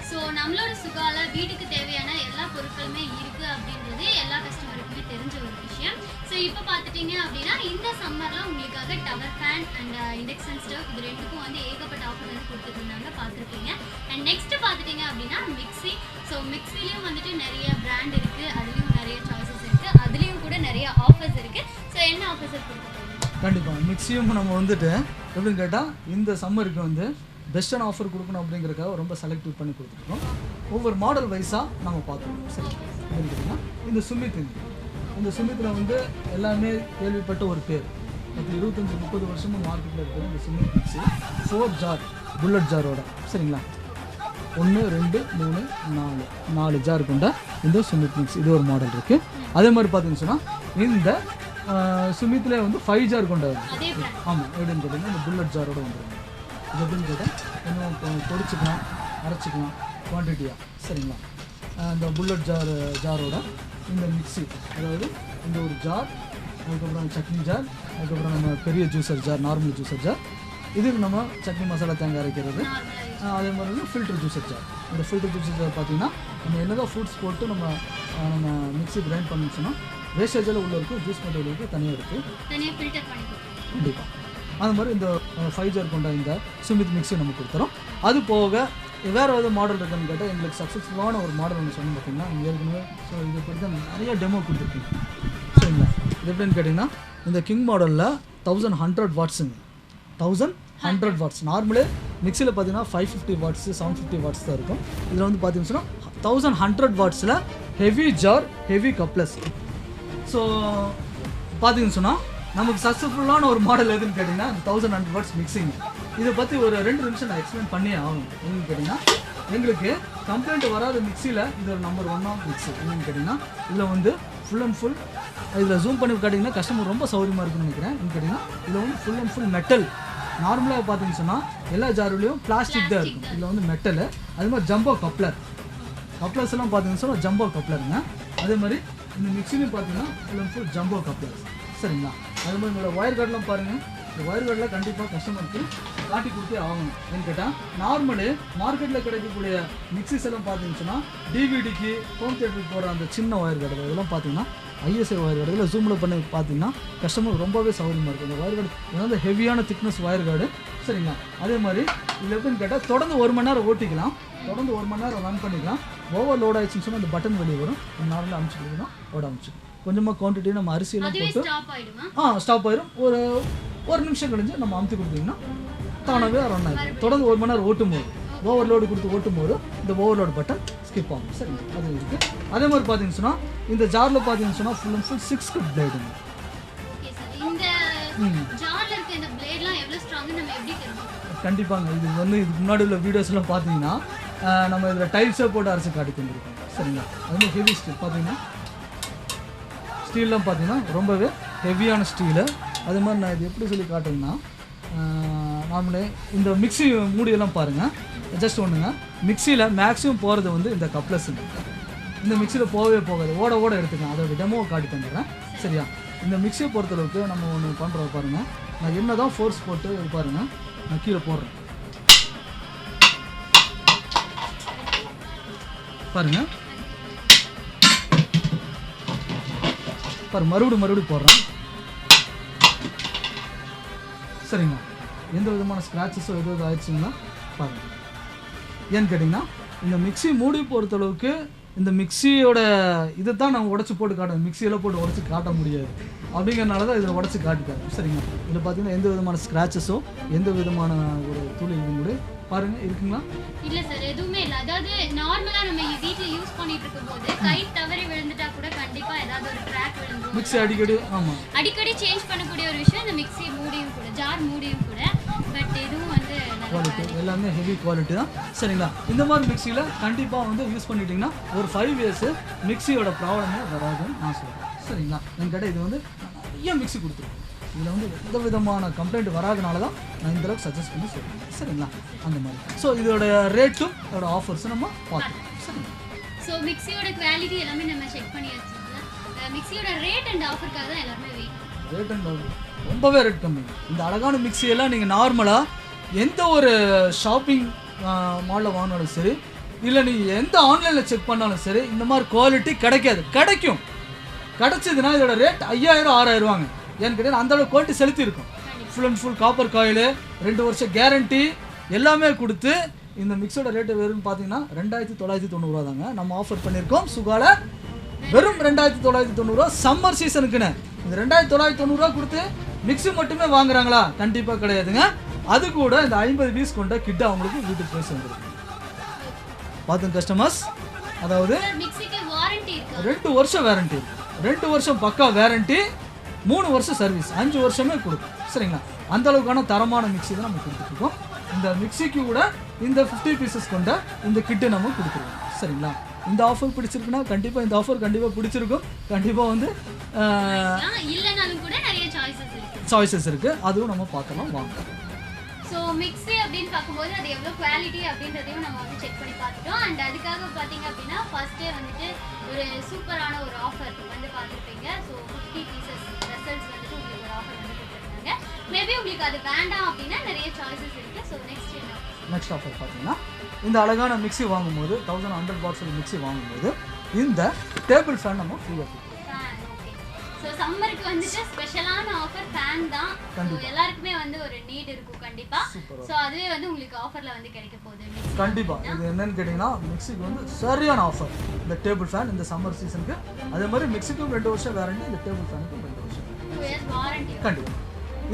[SPEAKER 1] ஸோ நம்மளோட சுகால வீட்டுக்கு தேவையான எல்லா பொருட்களுமே இருக்குது அப்படின்றது எல்லா கஸ்டமருக்குமே தெரிஞ்ச ஒரு விஷயம். ஸோ இப்போ பார்த்துட்டிங்க அப்படின்னா இந்த சம்மரில் உங்களுக்காக tower fan and induction stove இது ரெண்டுக்கும் வந்து ஏகப்பட்ட ஆஃபர் வந்து கொடுத்துருந்தாங்க, பார்த்துருப்பீங்க. அண்ட் நெக்ஸ்ட் பார்த்துட்டிங்க அப்படின்னா மிக்ஸி. ஸோ மிக்ஸிலையும் வந்துட்டு நிறைய பிராண்ட் இருக்குது, அதுலேயும் நிறைய சாய்ஸஸ் இருக்குது, அதுலேயும் கூட நிறைய ஆஃபர்ஸ் இருக்குது. ஸோ என்ன ஆஃபர்ஸ் கொடுத்துருக்காங்க?
[SPEAKER 2] கண்டிப்பாக மிக்ஸியும் நம்ம வந்துட்டு எப்படின்னு கேட்டால் இந்த சம்மருக்கு வந்து பெஸ்ட்டான ஆஃபர் கொடுக்கணும் அப்படிங்கிறதுக்காக ரொம்ப செலக்டிவ் பண்ணி கொடுத்துருக்கோம். ஒவ்வொரு மாடல் வைஸாக நம்ம பார்த்துருக்கோம் சரி. அப்படின்னு கேட்டிங்கன்னா இந்த சுமித், இந்த சுமித்தில் வந்து எல்லாமே கேள்விப்பட்ட ஒரு பேர், இப்போ 25-30 வருஷமும் மார்க்கெட்டில் இருக்கிற இந்த சுமித் மிக்ஸி 4 ஜார் புல்லட் ஜாரோட சரிங்களா. 1 2 3 4 ஜார் கொண்ட இந்த சுமித் மிக்ஸி இது ஒரு மாடல் இருக்குது. அதே மாதிரி பார்த்தீங்கன்னு சொன்னால் இந்த சுமித்தில் வந்து 5 ஜார் கொண்ட ஆமாம் எப்படின்னு கேட்டிங்கன்னா இந்த புல்லட் ஜாரோட வந்துடும். இது எப்படின்னு கேட்டால் இன்னும் பொடிச்சிக்கலாம், அரைச்சிக்கலாம் குவான்டிட்டியாக சரிங்களா. இந்த புல்லட் ஜாரோட இந்த மிக்ஸி, அதாவது இந்த ஒரு ஜார், அதுக்கப்புறம் சட்னி ஜார், அதுக்கப்புறம் நம்ம பெரிய juicer jar, normal juicer jar, இதுக்கு நம்ம சட்னி மசாலா தேங்காய் அரைக்கிறது. அதே மாதிரி வந்து ஃபில்டர் ஜூஸர் ஜார். இந்த ஃபில்டர் ஜூஸர் ஜார் பார்த்திங்கன்னா நம்ம என்னதான் ஃப்ரூட்ஸ் போட்டு நம்ம மிக்ஸி கிரைண்ட் பண்ணிச்சோன்னா வேஸ்டேஜில் உள்ள இருக்குது, ஜூஸ் பண்ணுறதுக்கு தனியாக இருக்குது கண்டிப்பாக. அது மாதிரி இந்த 5 ஜார் கொண்ட இந்த சுமித் மிக்ஸி நம்ம கொடுத்துறோம். அது போக வேறு ஏதாவது மாடல் இருக்குன்னு கேட்டால் எங்களுக்கு சக்ஸஸ்ஃபுல்லான ஒரு மாடல் ஒன்று சொன்னோம் பார்த்தீங்கன்னா ஏற்கனவே. ஸோ இதை பற்றி தான் நிறைய டெமோ கொடுத்துருக்கீங்க சரிங்களா. இது எப்படின்னு கேட்டிங்கன்னா இந்த கிங் மாடலில் 1100 வாட்ஸுங்க, 1100 வாட்ஸ். நார்மலே மிக்ஸியில் பார்த்தீங்கன்னா 550 வாட்ஸு 750 வாட்ஸ் தான் இருக்கும். இதில் வந்து பார்த்தீங்கன்னா 1100 வாட்ஸில் ஹெவி ஜார், ஹெவி கப்லஸ். ஸோ பார்த்தீங்கன்னு சொன்னால் நமக்கு சக்ஸஸ்ஃபுல்லான ஒரு மாடல் எதுன்னு கேட்டிங்கன்னா 1100 வாட்ஸ் மிக்சிங். இதை பற்றி ஒரு 2 நிமிஷம் நான் எக்ஸ்பிளைன் பண்ணியே ஆகணும். என்னன்னு கேட்டிங்கன்னா எங்களுக்கு கம்ப்ளைண்ட் வராத மிக்சியில் இது ஒரு நம்பர் 1 மிக்ஸி. என்னன்னு கேட்டிங்கன்னா இதில் வந்து ஃபுல் அண்ட் ஃபுல் இதில் ஜூம் பண்ணி கேட்டிங்கன்னா கஸ்டமர் ரொம்ப சௌரியமாக இருக்குன்னு நினைக்கிறேன். என்னன்னு கேட்டிங்கன்னா இதில் வந்து ஃபுல் அண்ட் ஃபுல் மெட்டல். நார்மலாக பார்த்தீங்கன்னு சொன்னால் எல்லா ஜாருலையும் பிளாஸ்டிக் தான் இருக்கும், இதில் வந்து மெட்டலு. அது மாதிரி ஜம்போ கப்ளர்ஸ் எல்லாம் பார்த்தீங்கன்னு சொன்னால் ஜம்போ கப்ளருங்க. அதே மாதிரி இந்த மிக்சிலையும் பார்த்தீங்கன்னா full and full jumbo couplers சரிங்களா. அது மாதிரி என்னோடய ஒயர் கார்டெலாம் பாருங்கள், இந்த ஒயர் கார்டில் கண்டிப்பாக கஸ்டமருக்கு காட்டி கொடுத்தே ஆகணும். ஏன்னு கேட்டால் நார்மலு மார்க்கெட்டில் கிடைக்கக்கூடிய மிக்சிஸ் எல்லாம் பார்த்தீங்கன்னு சொன்னால் டிவிடிக்கு ஹோம் தியேட்டருக்கு போகிற அந்த சின்ன ஒயர் கார்டு இதெல்லாம் பார்த்தீங்கன்னா ஐஎஸ்ஐ ஒயர் கார்டு இதில் ஜூமில் பண்ணி பார்த்தீங்கன்னா கஸ்டமர் ரொம்பவே சௌகரியமாக இருக்குது. இந்த ஒயர் கார்டு வந்து ஹெவியான திக்னஸ் ஒயர் கார்டு சரிங்களா. அதே மாதிரி இதில் எப்படின்னு கேட்டால் தொடர்ந்து 1 மணி நேரம் ஓட்டிக்கலாம், தொடர்ந்து 1 மணி நேரம் ரன் பண்ணிக்கலாம். ஓவர் லோட் ஆயிடுச்சுன்னு சொன்னால் அந்த பட்டன் வெளியே வரும், நார்மலாக அமுச்சு கொடுக்கணும், ஓட அமுச்சு கொஞ்சமாக குவான்டிட்டி நம்ம அரிசியெல்லாம் போட்டு ஸ்டாப் ஆயிடும். ஒரு நிமிஷம் கழிஞ்சு நம்ம அமுத்தி கொடுத்தீங்கன்னா தானாகவே ரன் ஆகிடும். தொடர்ந்து 1 மணி நேரம் ஓட்டும்போது ஓவர்லோடு கொடுத்து ஓட்டும்போது இந்த ஓவர்லோடு பட்டன் ஸ்கிப் ஆகும் சரிங்க. அது இருக்குது. அதே மாதிரி பார்த்தீங்கன்னு சொன்னால் இந்த ஜாரில் பார்த்தீங்கன்னு சொன்னால் ஃபுல் அண்ட் ஃபுல் 6 கட் பிளேடுங்க. கண்டிப்பாங்க. இது வந்து இதுக்கு முன்னாடி உள்ள வீடியோஸ்லாம் பார்த்தீங்கன்னா நம்ம இதில் டைல்ஸை போட்டு அரைச்சி காட்டி தந்துருக்கோம் சரிங்களா. அது மாதிரி ஹெவி ஸ்டீல் பார்த்தீங்கன்னா ஸ்டீல்லாம் பார்த்தீங்கன்னா ரொம்பவே ஹெவியான ஸ்டீலு. அது மாதிரி நான் இது எப்படி சொல்லி காட்டுங்கன்னா நாமளே இந்த மிக்ஸி மூடியெல்லாம் பாருங்கள், ஜஸ்ட் ஒன்றுங்க. மிக்சியில் மேக்ஸிமம் போகிறது வந்து இந்த கப்லஸுங்க. இந்த மிக்சியில் போகவே போகாது, ஓட எடுத்துக்கலாம். அதோட டெமோவை காட்டி தந்துடுறேன் சரியா? இந்த மிக்சியை பொறுத்தளவுக்கு நம்ம ஒன்று பண்ணுறோம் பாருங்கள். நான் என்ன தான் ஃபோர்ஸ் போட்டு பாருங்கள், நான் கீழே போடுறேன் பாருங்கள். மறுபடியும் போடுறேன். சரிங்களா? எந்த விதமான ஸ்க்ராச்சஸோ எதுவும் ஆயிடுச்சுங்களா பாருங்கள். ஏன்னு கேட்டிங்கன்னா இந்த மிக்சி மூடி பொறுத்தளவுக்கு இந்த மிக்சியோட இதை தான் நம்ம உடச்சி போட்டு காட்டணும். மிக்சியில் போட்டு உடச்சி காட்ட முடியாது. அப்படிங்கிறனால தான் இதில் உடச்சி காட்டிட்டாரு. சரிங்களா? இதில் பார்த்தீங்கன்னா எந்த விதமான ஸ்க்ராச்சஸோ எந்த விதமான ஒரு துளி இது கூட பாருங்கள் இருக்குங்களா?
[SPEAKER 1] இல்லை சார், எதுவுமே இல்லை. அதாவது நார்மலாக நம்ம வீட்டில் யூஸ் பண்ணிட்டு இருக்கும்போது கை தவறி விழுந்துட்டா கூட கண்டிப்பாக ஏதாவது ஒரு கிராக் விழுந்துடும்.
[SPEAKER 2] மிக்சி அடிக்கடி
[SPEAKER 1] அடிக்கடி சேஞ்ச் பண்ணக்கூடிய ஒரு விஷயம் இந்த மிக்சி மூடியும் கூட, ஜார் மூடியும் கூட. பட் இதுவும் வந்து
[SPEAKER 2] குவாலிட்டி எல்லாமே ஹெவி குவாலிட்டி தான். சரிங்களா? இந்த மாதிரி மிக்சியில் கண்டிப்பாக வந்து யூஸ் பண்ணிட்டீங்கன்னா ஒரு 5 இயர்ஸ் மிக்சியோட ப்ராப்ளமே வராதுன்னு நான் சொல்கிறேன். சரிங்களா? என்கிட்ட இது வந்து நிறைய மிக்சி கொடுத்துருக்கேன். இதில் வந்து எந்த விதமான கம்ப்ளைண்ட் வராதனால தான் நான் இந்தளவுக்கு சஜஸ்ட் பண்ணி சொல்கிறேன். சரிங்களா? அந்த மாதிரி. ஸோ இதோட ரேட்டும் இதோட ஆஃபர்ஸும் நம்ம பார்த்துருக்கோம். சரிங்களா?
[SPEAKER 1] ஸோ மிக்சியோட குவாலிட்டி எல்லாமே நம்ம செக் பண்ணியாச்சு. மிக்சியோட ரேட் அண்ட் ஆஃபருக்காக தான் எல்லாருமே வெயிட்.
[SPEAKER 2] ரேட் அண்ட் ரொம்பவே ரேட் கம்மி. இந்த அழகான மிக்சியெல்லாம் நீங்கள் நார்மலாக எந்த ஒரு ஷாப்பிங் மாலில் வாங்கினாலும் சரி, இல்லை நீங்கள் எந்த ஆன்லைனில் செக் பண்ணாலும் சரி, இந்த மாதிரி குவாலிட்டி கிடைக்காது. கிடச்சிதுன்னா இதோட ரேட் 5000 6000 வாங்க. ஏன்னு கேட்டீங்கன்னா அந்தளவு குவாலிட்டி செலுத்தி இருக்கும். Full and full copper coil, 2 வருஷம் கேரண்டி எல்லாமே கொடுத்து இந்த மிக்ஸோட ரேட்டு வெறும் பார்த்தீங்கன்னா 2990 தாங்க நம்ம ஆஃபர் பண்ணியிருக்கோம். சுகால வெறும் 2990 சம்மர் சீசனுக்குன்னு. இந்த 2990 கொடுத்து மிக்ஸி மட்டுமே வாங்குறாங்களா? கண்டிப்பாக கிடையாதுங்க. அது கூட இந்த 50 பீஸ் கொண்ட கிட்ட அவங்களுக்கு வீட்டுக்கு போய் சேர்ந்துருக்கு. பார்த்துங்க கஸ்டமர்ஸ், அதாவது 2 வருஷம் வேரண்டி இருக்கு. 2 வருஷம் பக்கா வேரண்டி, 3 வருஷம் சர்வீஸ், 5 வருஷமே கொடுக்கும். சரிங்களா? அந்த அளவுக்கான தரமான மிக்சி தான் நம்ம கொடுத்துருக்கோம். இந்த மிக்சிக்கு கூட இந்த 50 பீசஸ் கொண்ட இந்த கிட்டு நம்ம கொடுத்துருவோம். சரிங்களா? இந்த ஆஃபர் பிடிச்சிருக்குன்னா கண்டிப்பாக இந்த ஆஃபர் கண்டிப்பாக பிடிச்சிருக்கும். கண்டிப்பாக வந்து சாய்ஸஸ் இருக்குது, அதுவும் நம்ம பார்க்கலாம் வாங்க.
[SPEAKER 1] ஸோ மிக்ஸி அப்படின்னு பார்க்கும்போது அது எவ்வளோ குவாலிட்டி அப்படின்றதையும் நம்ம வந்து செக் பண்ணி பார்த்துட்டோம். அண்ட் அதுக்காக பார்த்தீங்க அப்படின்னா ஃபர்ஸ்டே வந்துட்டு ஒரு சூப்பரான ஒரு ஆஃபர் வந்து பார்த்துருப்பீங்க. ஸோ 50 பீசஸ் வெசல்ஸ் வந்துட்டு உங்களுக்கு ஒரு ஆஃபர் வந்து கொடுத்துருக்காங்க. மேபி உங்களுக்கு அது வேண்டாம் அப்படின்னா நிறைய சாய்ஸஸ் இருக்குது. ஸோ நெக்ஸ்ட் ஆஃபர்
[SPEAKER 2] பார்த்தீங்கன்னா இந்த அழகான மிக்ஸி வாங்கும்போது 1100 வாட்ஸ் மிக்ஸி வாங்கும்போது இந்த டேபிள் ஃபேன் நம்ம ஃப்ரீயாக கொடுத்துருவோம்.
[SPEAKER 1] ஸோ சம்மருக்கு வந்துட்டு ஸ்பெஷலான ஆஃபர் ஃபேன் தான். எல்லாருக்குமே வந்து ஒரு நீட் இருக்கும் கண்டிப்பாக. ஸோ அதுவே வந்து உங்களுக்கு ஆஃபரில் வந்து கிடைக்க போகுது
[SPEAKER 2] கண்டிப்பாக. இது என்னன்னு கேட்டிங்கன்னா மிக்ஸிக்கு வந்து சரியான ஆஃபர் இந்த டேபிள் ஃபேன் இந்த சம்மர் சீசனுக்கு. அதே மாதிரி மிக்ஸிக்கும் 2 வருஷம் வேரண்டி, இந்த டேபிள் ஃபேனுக்கும் 2 வருஷம்
[SPEAKER 1] 2 இயர்ஸ் வாரண்டி.
[SPEAKER 2] கண்டிப்பாக.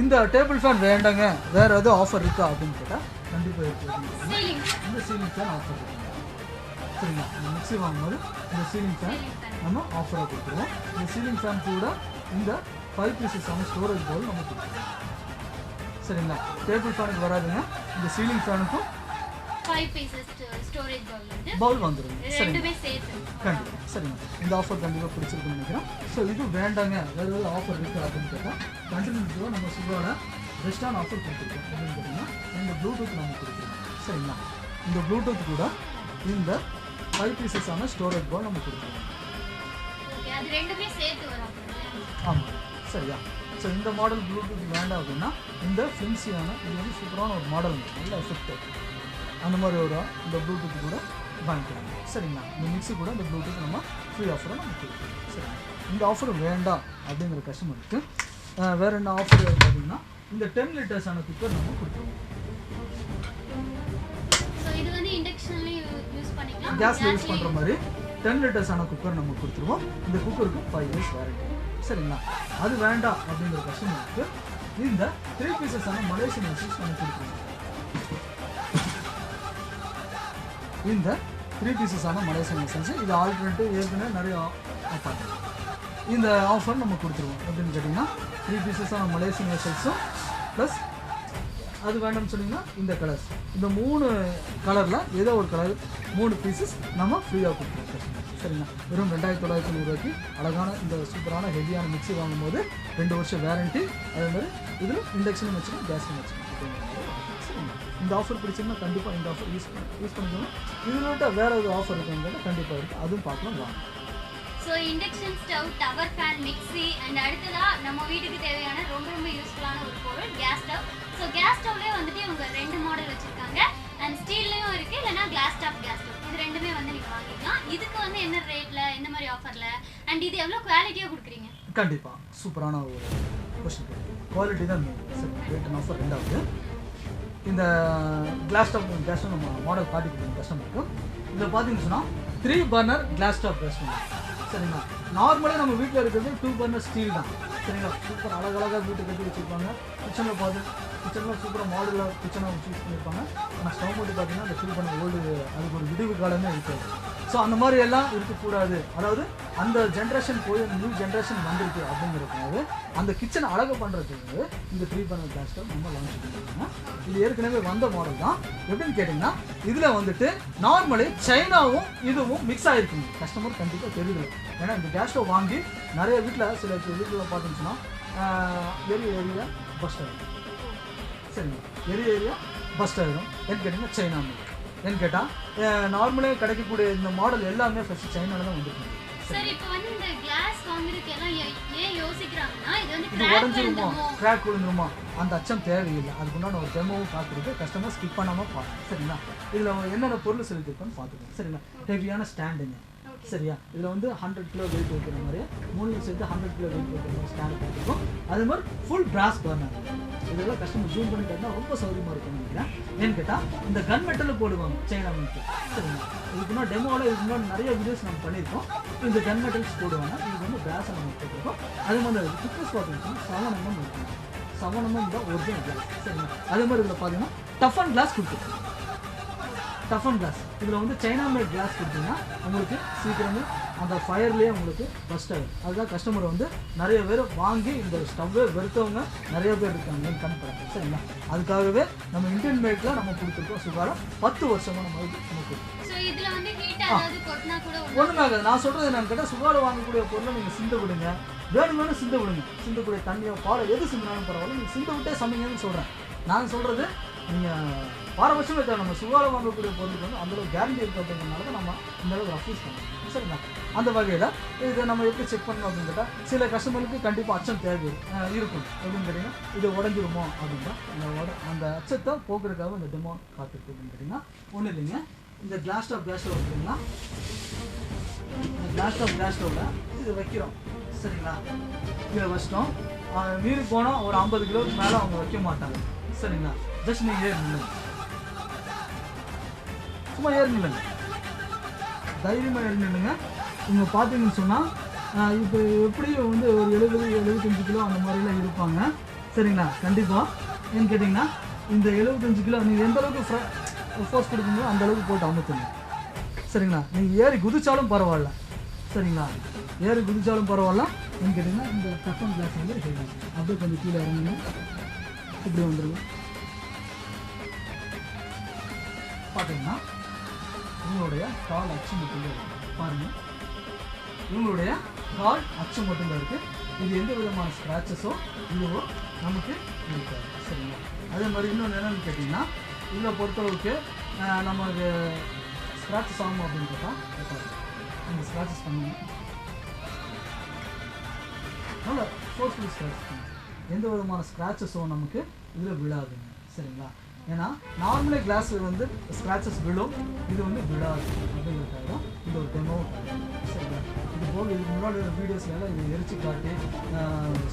[SPEAKER 2] இந்த டேபிள் ஃபேன் வேண்டாங்க, வேறு எதுவும் ஆஃபர் இருக்கா அப்படின்னு கேட்டால் கண்டிப்பாக இருக்குது. இந்த சீலிங் ஃபேன் ஆஃபர் இருக்கு. சரிங்களா? இந்த மிக்ஸி வாங்கும்போது இந்த சீலிங் ஃபேன் நம்ம ஆஃபராக கொடுத்துருவோம். இந்த சீலிங் ஃபேன் கூட இந்த 5 பீசஸான ஸ்டோரேஜ் பவுல் நம்ம கொடுத்துருவோம். சரிங்களா? டேபிள் ஃபேனுக்கு வராதுங்க, இந்த சீலிங் ஃபேனுக்கும்
[SPEAKER 1] 5 பீசஸ் ஸ்டோரேஜ்
[SPEAKER 2] பவுல் வந்துடும்.
[SPEAKER 1] ரெண்டுமே சேர்த்து
[SPEAKER 2] கண்டிப்பாக. சரிங்க, இந்த ஆஃபர் கண்டிப்பாக பிடிச்சிருக்குன்னு நினைக்கிறேன். ஸோ இது வேண்டாங்க, வேறு ஏதாவது ஆஃபர் இருக்குது அப்படின்னு கேட்டால் கண்டினியூ நம்ம சுகால பெஸ்ட்டான ஆஃபர் கொடுத்துருக்கோம். அப்படின்னு கேட்டிங்கன்னா இந்த ப்ளூடூத் நம்ம கொடுத்துருக்கோம். சரிங்களா? இந்த ப்ளூடூத் கூட இந்த 5 பீசஸான ஸ்டோரேஜ் பவுல் நம்ம கொடுத்துருவோம்.
[SPEAKER 1] அது ரெண்டுமே சேர்த்து வரும்.
[SPEAKER 2] ஆமாம், சரியா? ஸோ இந்த மாடல் ப்ளூடூத் வேண்டாம் அப்படின்னா இந்த ஃபின்சியான இது வந்து சூப்பரான ஒரு மாடல், நல்ல எஃபெக்ட் அந்த மாதிரி ஒரு இந்த ப்ளூடூத் கூட வாங்கிக்கலாம். சரிங்களா? இந்த மிக்ஸி கூட இந்த ப்ளூடூத் நம்ம ஃப்ரீ ஆஃபராக நம்ம கொடுக்கலாம். சரிங்களா? இந்த ஆஃபர் வேண்டாம் அப்படிங்கிற கஸ்டமருக்கு வேறு என்ன ஆஃபர் பார்த்தீங்கன்னா இந்த 10 லிட்டர்ஸான குக்கர் நம்ம கொடுத்துருவோம். கேஸில் யூஸ் பண்ணுற மாதிரி 10 லிட்டர்ஸான குக்கர் நம்ம கொடுத்துருவோம். இந்த குக்கருக்கு 5 இயர்ஸ் வாரண்டி. சரிங்களா? அது வேண்டாம் அப்படிங்கிற கஸ்டமருக்கு இந்த 3 பீசஸான மலேசியன் வெசல்ஸ் நம்ம கொடுத்துருவோம். இந்த 3 பீசஸான மலேசியன் வெசல்ஸ் இது ஆல்டர்னேட்டிவ் ஏற்கனவே நிறைய ஆஃபர். இந்த ஆஃபர் நம்ம கொடுத்துருவோம். எப்படின்னு கேட்டிங்கன்னா 3 பீசஸான மலேசியன் வெசல்ஸும் ப்ளஸ் அது வேண்டாம்னு சொன்னீங்கன்னா இந்த கலர்ஸ், இந்த 3 கலரில் ஏதோ ஒரு கலர் 3 பீசஸ் நம்ம ஃப்ரீயாக கொடுத்துருவோம். சரிங்களா? வெறும் 2990 அழகான இந்த சூப்பரான ஹெவியான மிக்ஸி வாங்கும்போது 2 வருஷம் வேரண்டி. அதேமாதிரி இதில் இண்டக்ஷனும் வச்சுக்கணும், கேஸும் வச்சுக்கணும். சரிங்களா? இந்த ஆஃபர் பிடிச்சிங்கன்னா கண்டிப்பாக இந்த ஆஃபர் யூஸ் பண்ணிக்கணும். இதில் விட்டால் வேறு ஒரு ஆஃபர் இருக்குன்னு கேட்டால் கண்டிப்பாக இருக்குது, அதுவும் பார்க்கலாம் வாங்க.
[SPEAKER 1] So induction stove, tower fan, mixie and அடுத்ததாக நம்ம வீட்டுக்கு தேவையான ரொம்ப ரொம்ப யூஸ்ஃபுல்லான ஒரு பொருள் கேஸ் ஸ்டவ். ஸோ கேஸ் ஸ்டவ்லேயே வந்துட்டு இவங்க 2 மாடல் வச்சுருக்காங்க. அண்ட் ஸ்டீல்லையும் இருக்குது, இல்லைனா கிளாஸ் டாப் கேஸ் ஸ்டவ். இது ரெண்டுமே வந்து நீங்கள் வாங்கிக்கலாம். இதுக்கு வந்து என்ன ரேட்டில், எந்த மாதிரி ஆஃபரில், அண்ட் இது எவ்வளோ குவாலிட்டியாக கொடுக்குறீங்க?
[SPEAKER 2] கண்டிப்பாக சூப்பரான ஒரு கொஸ்டின். குவாலிட்டி தான் மெயின். சரி, ரேட் அண்ட் ஆஃபர் ரெண்டாவது. இந்த கிளாஸ் டாப் கேஸ் ஸ்டவ் நம்ம மாடல் காட்டி கொடுக்குற கஸ்டமருக்கு இதில் பார்த்தீங்கன்னு சொன்னால் 3 burner class top gas stove. சரிங்களா, நார்மலாக நம்ம வீட்டில் இருக்கிறது 2 பர்னர் ஸ்டீல் தான். சரிங்களா, சூப்பர் அழகழகாக வீட்டு கட்டி வச்சுருப்பாங்க. கிச்சனில் கிச்சனில் சூப்பராக மாடலில் கிச்சனை சூஸ் பண்ணியிருப்பாங்க. ஆனால் ஸ்டவ் மட்டும் பார்த்தீங்கன்னா அந்த 2 பர்னர் ஓல்டு, அதுக்கு ஒரு விடுவு காலமே இருக்காது. ஸோ அந்த மாதிரி எல்லாம் இருக்கக்கூடாது. அதாவது அந்த ஜென்ரேஷன் போய் நியூ ஜென்ரேஷன் வந்திருக்கு அப்படிங்கிறதுக்காக அந்த கிச்சனை அழகு பண்ணுறதுக்கு இந்த 3 பர்னர் கேஸ் ஸ்டவ் நம்ம லான்ச் பண்ணியிருக்காங்க. இது ஏற்கனவே வந்த மாடல் தான். எப்படின்னு கேட்டிங்கன்னா இதில் வந்துட்டு நார்மலி சைனாவும் இதுவும் மிக்ஸ் ஆகிருக்குங்க. கஸ்டமர் கண்டிப்பாக தெரியுது. ஏன்னா இந்த கேஸ் ஸ்டவ் வாங்கி நிறைய வீட்டில் சில வீட்டில் பார்த்தீங்கன்னா ஏரியா பஸ்ட் ஆகிடும். சரிங்க, ஏரியா பஸ்ட் ஆகிடும். ஏன்னு கேட்டிங்கன்னா சைனா மில்க். ஏன்னு கேட்டால் நார்மலாக கிடைக்கக்கூடிய இந்த மாடல் எல்லாமே ஃபஸ்ட்டு சைனாவில் தான் வந்துருக்கு.
[SPEAKER 1] சரி, இப்போ வந்து இந்த கிளாஸ் வாங்குறதுக்கு எல்லாம் ஏன் யோசிக்கிறாங்கன்னா இது வந்து
[SPEAKER 2] இது உடஞ்சிருமோ, கிராக் விழுந்துருமா, அந்த அச்சம் தேவையில்லை. அதுக்குண்டான ஒரு டெமோவும் பார்த்துருக்கு. கஸ்டமர் ஸ்கிப் பண்ணாமல் பாருங்க. சரிங்களா, இதில் என்னென்ன பொருள் செலுத்திருக்கோன்னு பார்த்துக்கோங்க. சரிங்களா, ஹெவியான ஸ்டாண்டுங்க. சரியா, இதில் வந்து 100 கிலோ வெயிட் வைக்கிற மாதிரி 3 சேர்த்து 100 கிலோ வெயிட் வைக்கிற மாதிரி ஸ்டாண்ட் கொடுத்துருக்கோம். அது மாதிரி ஃபுல் பிராஸ் பர்னர். இதெல்லாம் கஸ்டமர் ஜூம் பண்ணி கேட்டால் ரொம்ப சௌகரியமாக இருக்கும்னு நினைக்கிறேன். ஏன்னு கேட்டால் இந்த கன் மெட்டலில் போடுவாங்க சைனா மில்க்கு. சரிங்களா, இதுக்குன்னா டெமோவில் இதுக்கு முன்னாடி நிறைய வீடியோஸ் நம்ம பண்ணியிருக்கோம். இந்த கன் மெட்டல்ஸ் போடுவாங்க. இதுக்கு வந்து பிராஸை நம்ம போட்டிருக்கோம். அது மாதிரி திக்னஸ் பார்த்தீங்கன்னா 7 mm இருக்கும். 7 mm தான் ஒரிஜினல் கிளாஸ். சரிங்களா, அதே மாதிரி இதில் பார்த்தீங்கன்னா டஃப் அண்ட் கிளாஸ் கொடுத்துருக்கோம். டஃப் அண்ட் கிளாஸ் இதில் வந்து சைனா மேட் கிளாஸ் கொடுத்தீங்கன்னா உங்களுக்கு சீக்கிரமே அந்த ஃபயர்லேயே உங்களுக்கு பஸ்ட் ஆகும். அதுதான் கஸ்டமர் வந்து நிறைய பேர் வாங்கி இந்த ஸ்டவ்வே வெறுத்தவங்க நிறைய பேர் இருக்காங்க கம்பெனி. சரிங்களா, அதுக்காகவே நம்ம இந்தியன் மேட்ல நம்ம கொடுத்துருக்கோம். சுகாரம் 10 வருஷமாக நம்ம கொடுத்துருக்கோம். ஒன்றுமே நான் சொல்கிறது என்னன்னு கேட்டால் சுகாரம் வாங்கக்கூடிய பொருளை நீங்கள் சிந்த விடுங்க. வேணும்னு சிந்த விடுங்க. சிந்தக்கூடிய தண்ணியோ பாலை எது சிந்தினாலும் பரவாயில்ல, நீங்கள் சிந்த விட்டே சமைங்கன்னு சொல்கிறேன். நான் சொல்கிறது நீங்கள் பாரபட்சமே தேவை. நம்ம சுகாரம் வாங்கக்கூடிய பொருளுக்கு வந்து அந்தளவுக்கு கேரண்டி இருக்குது அப்படிங்கிறனால தான் நம்ம இந்தளவுக்கு ரெஃப்யூஸ் பண்ணுறோம். சரிங்களா, அந்த வகையில் இதை நம்ம எப்படி செக் பண்ணணும் அப்படின்னு கேட்டால் சில கஸ்டமருக்கு கண்டிப்பாக அச்சம் தேவை இருக்கும். எப்படின்னு கேட்டிங்கன்னா இது உடஞ்சிருமோ அப்படின்னா அந்த அச்சத்தை போக்குறதுக்காக இந்த டெமோ பார்த்துருக்கு. அப்படின்னு கேட்டிங்கன்னா ஒன்றும் இல்லைங்க, இந்த கிளாஸ் டாப் கேஸ் ஸ்டவ் இருக்குங்களா, இந்த கிளாஸ் டாப் கேஸ் ஸ்டவ்வில் இது வைக்கிறோம். சரிங்களா, இதை வச்சிட்டோம். மீறி போனால் ஒரு 50 கிலோவுக்கு மேலே அவங்க வைக்க மாட்டாங்க. சரிங்களா, ஜஸ்ட் நீங்கள் ஏறி நில்லுங்க. சும்மா ஏறி நில்லுங்க, தைரியமாக ஏறி நில்லுங்க. இங்கே பார்த்தீங்கன்னு சொன்னால் இப்போ எப்படியும் வந்து ஒரு 70-75 கிலோ அந்த மாதிரிலாம் இருப்பாங்க. சரிங்களா, கண்டிப்பாக ஏன்னு கேட்டிங்கன்னா இந்த 75 கிலோ நீங்கள் எந்த அளவுக்கு ஃபோர்ஸ் கொடுக்குங்களோ அந்த அளவுக்கு போட்டு அமுத்துங்க. சரிங்களா, நீங்கள் ஏறி குதிச்சாலும் பரவாயில்ல. சரிங்களா, ஏறி குதிச்சாலும் பரவாயில்ல. ஏன்னு கேட்டிங்கன்னா இந்த டஃபன் கிளாஸ் வந்து அப்படியே கொஞ்சம் கீழே இறங்குங்க. இப்படி வந்துடுங்க. பார்த்தீங்கன்னா இவங்களுடைய கால் அச்சு மட்டும்தான் இருக்குது. பாருங்கள், இவங்களுடைய கால் அச்சு மட்டும்தான் இருக்குது. இது எந்த விதமான ஸ்க்ராச்சஸோ இதுவோ நமக்கு இருக்காது. சரிங்களா, அதே மாதிரி இன்னொன்று என்னென்னு கேட்டிங்கன்னா இதில் பொறுத்தளவுக்கு நம்ம ஸ்க்ராச்சஸ் ஆகும் அப்படின்னு கேட்டால் நம்ம ஸ்க்ராச்சஸ் பண்ணுங்க. நல்லா ஃபோர்ஸ்ஃபுல்லி ஸ்க்ராச்சஸ் பண்ணுங்க. எந்த விதமான ஸ்க்ராச்சஸோ நமக்கு இதில் விழாதுங்க. சரிங்களா, ஏன்னா நார்மலே கிளாஸ் வந்து ஸ்க்ராச்சஸ் விழும், இது வந்து விழாது அப்படிங்கிறதுக்காக தான் இந்த ஒரு டெமோ. சரிங்களா, இது போக இதுக்கு முன்னாடி வீடியோஸ்லாம் இது எரிச்சு காட்டி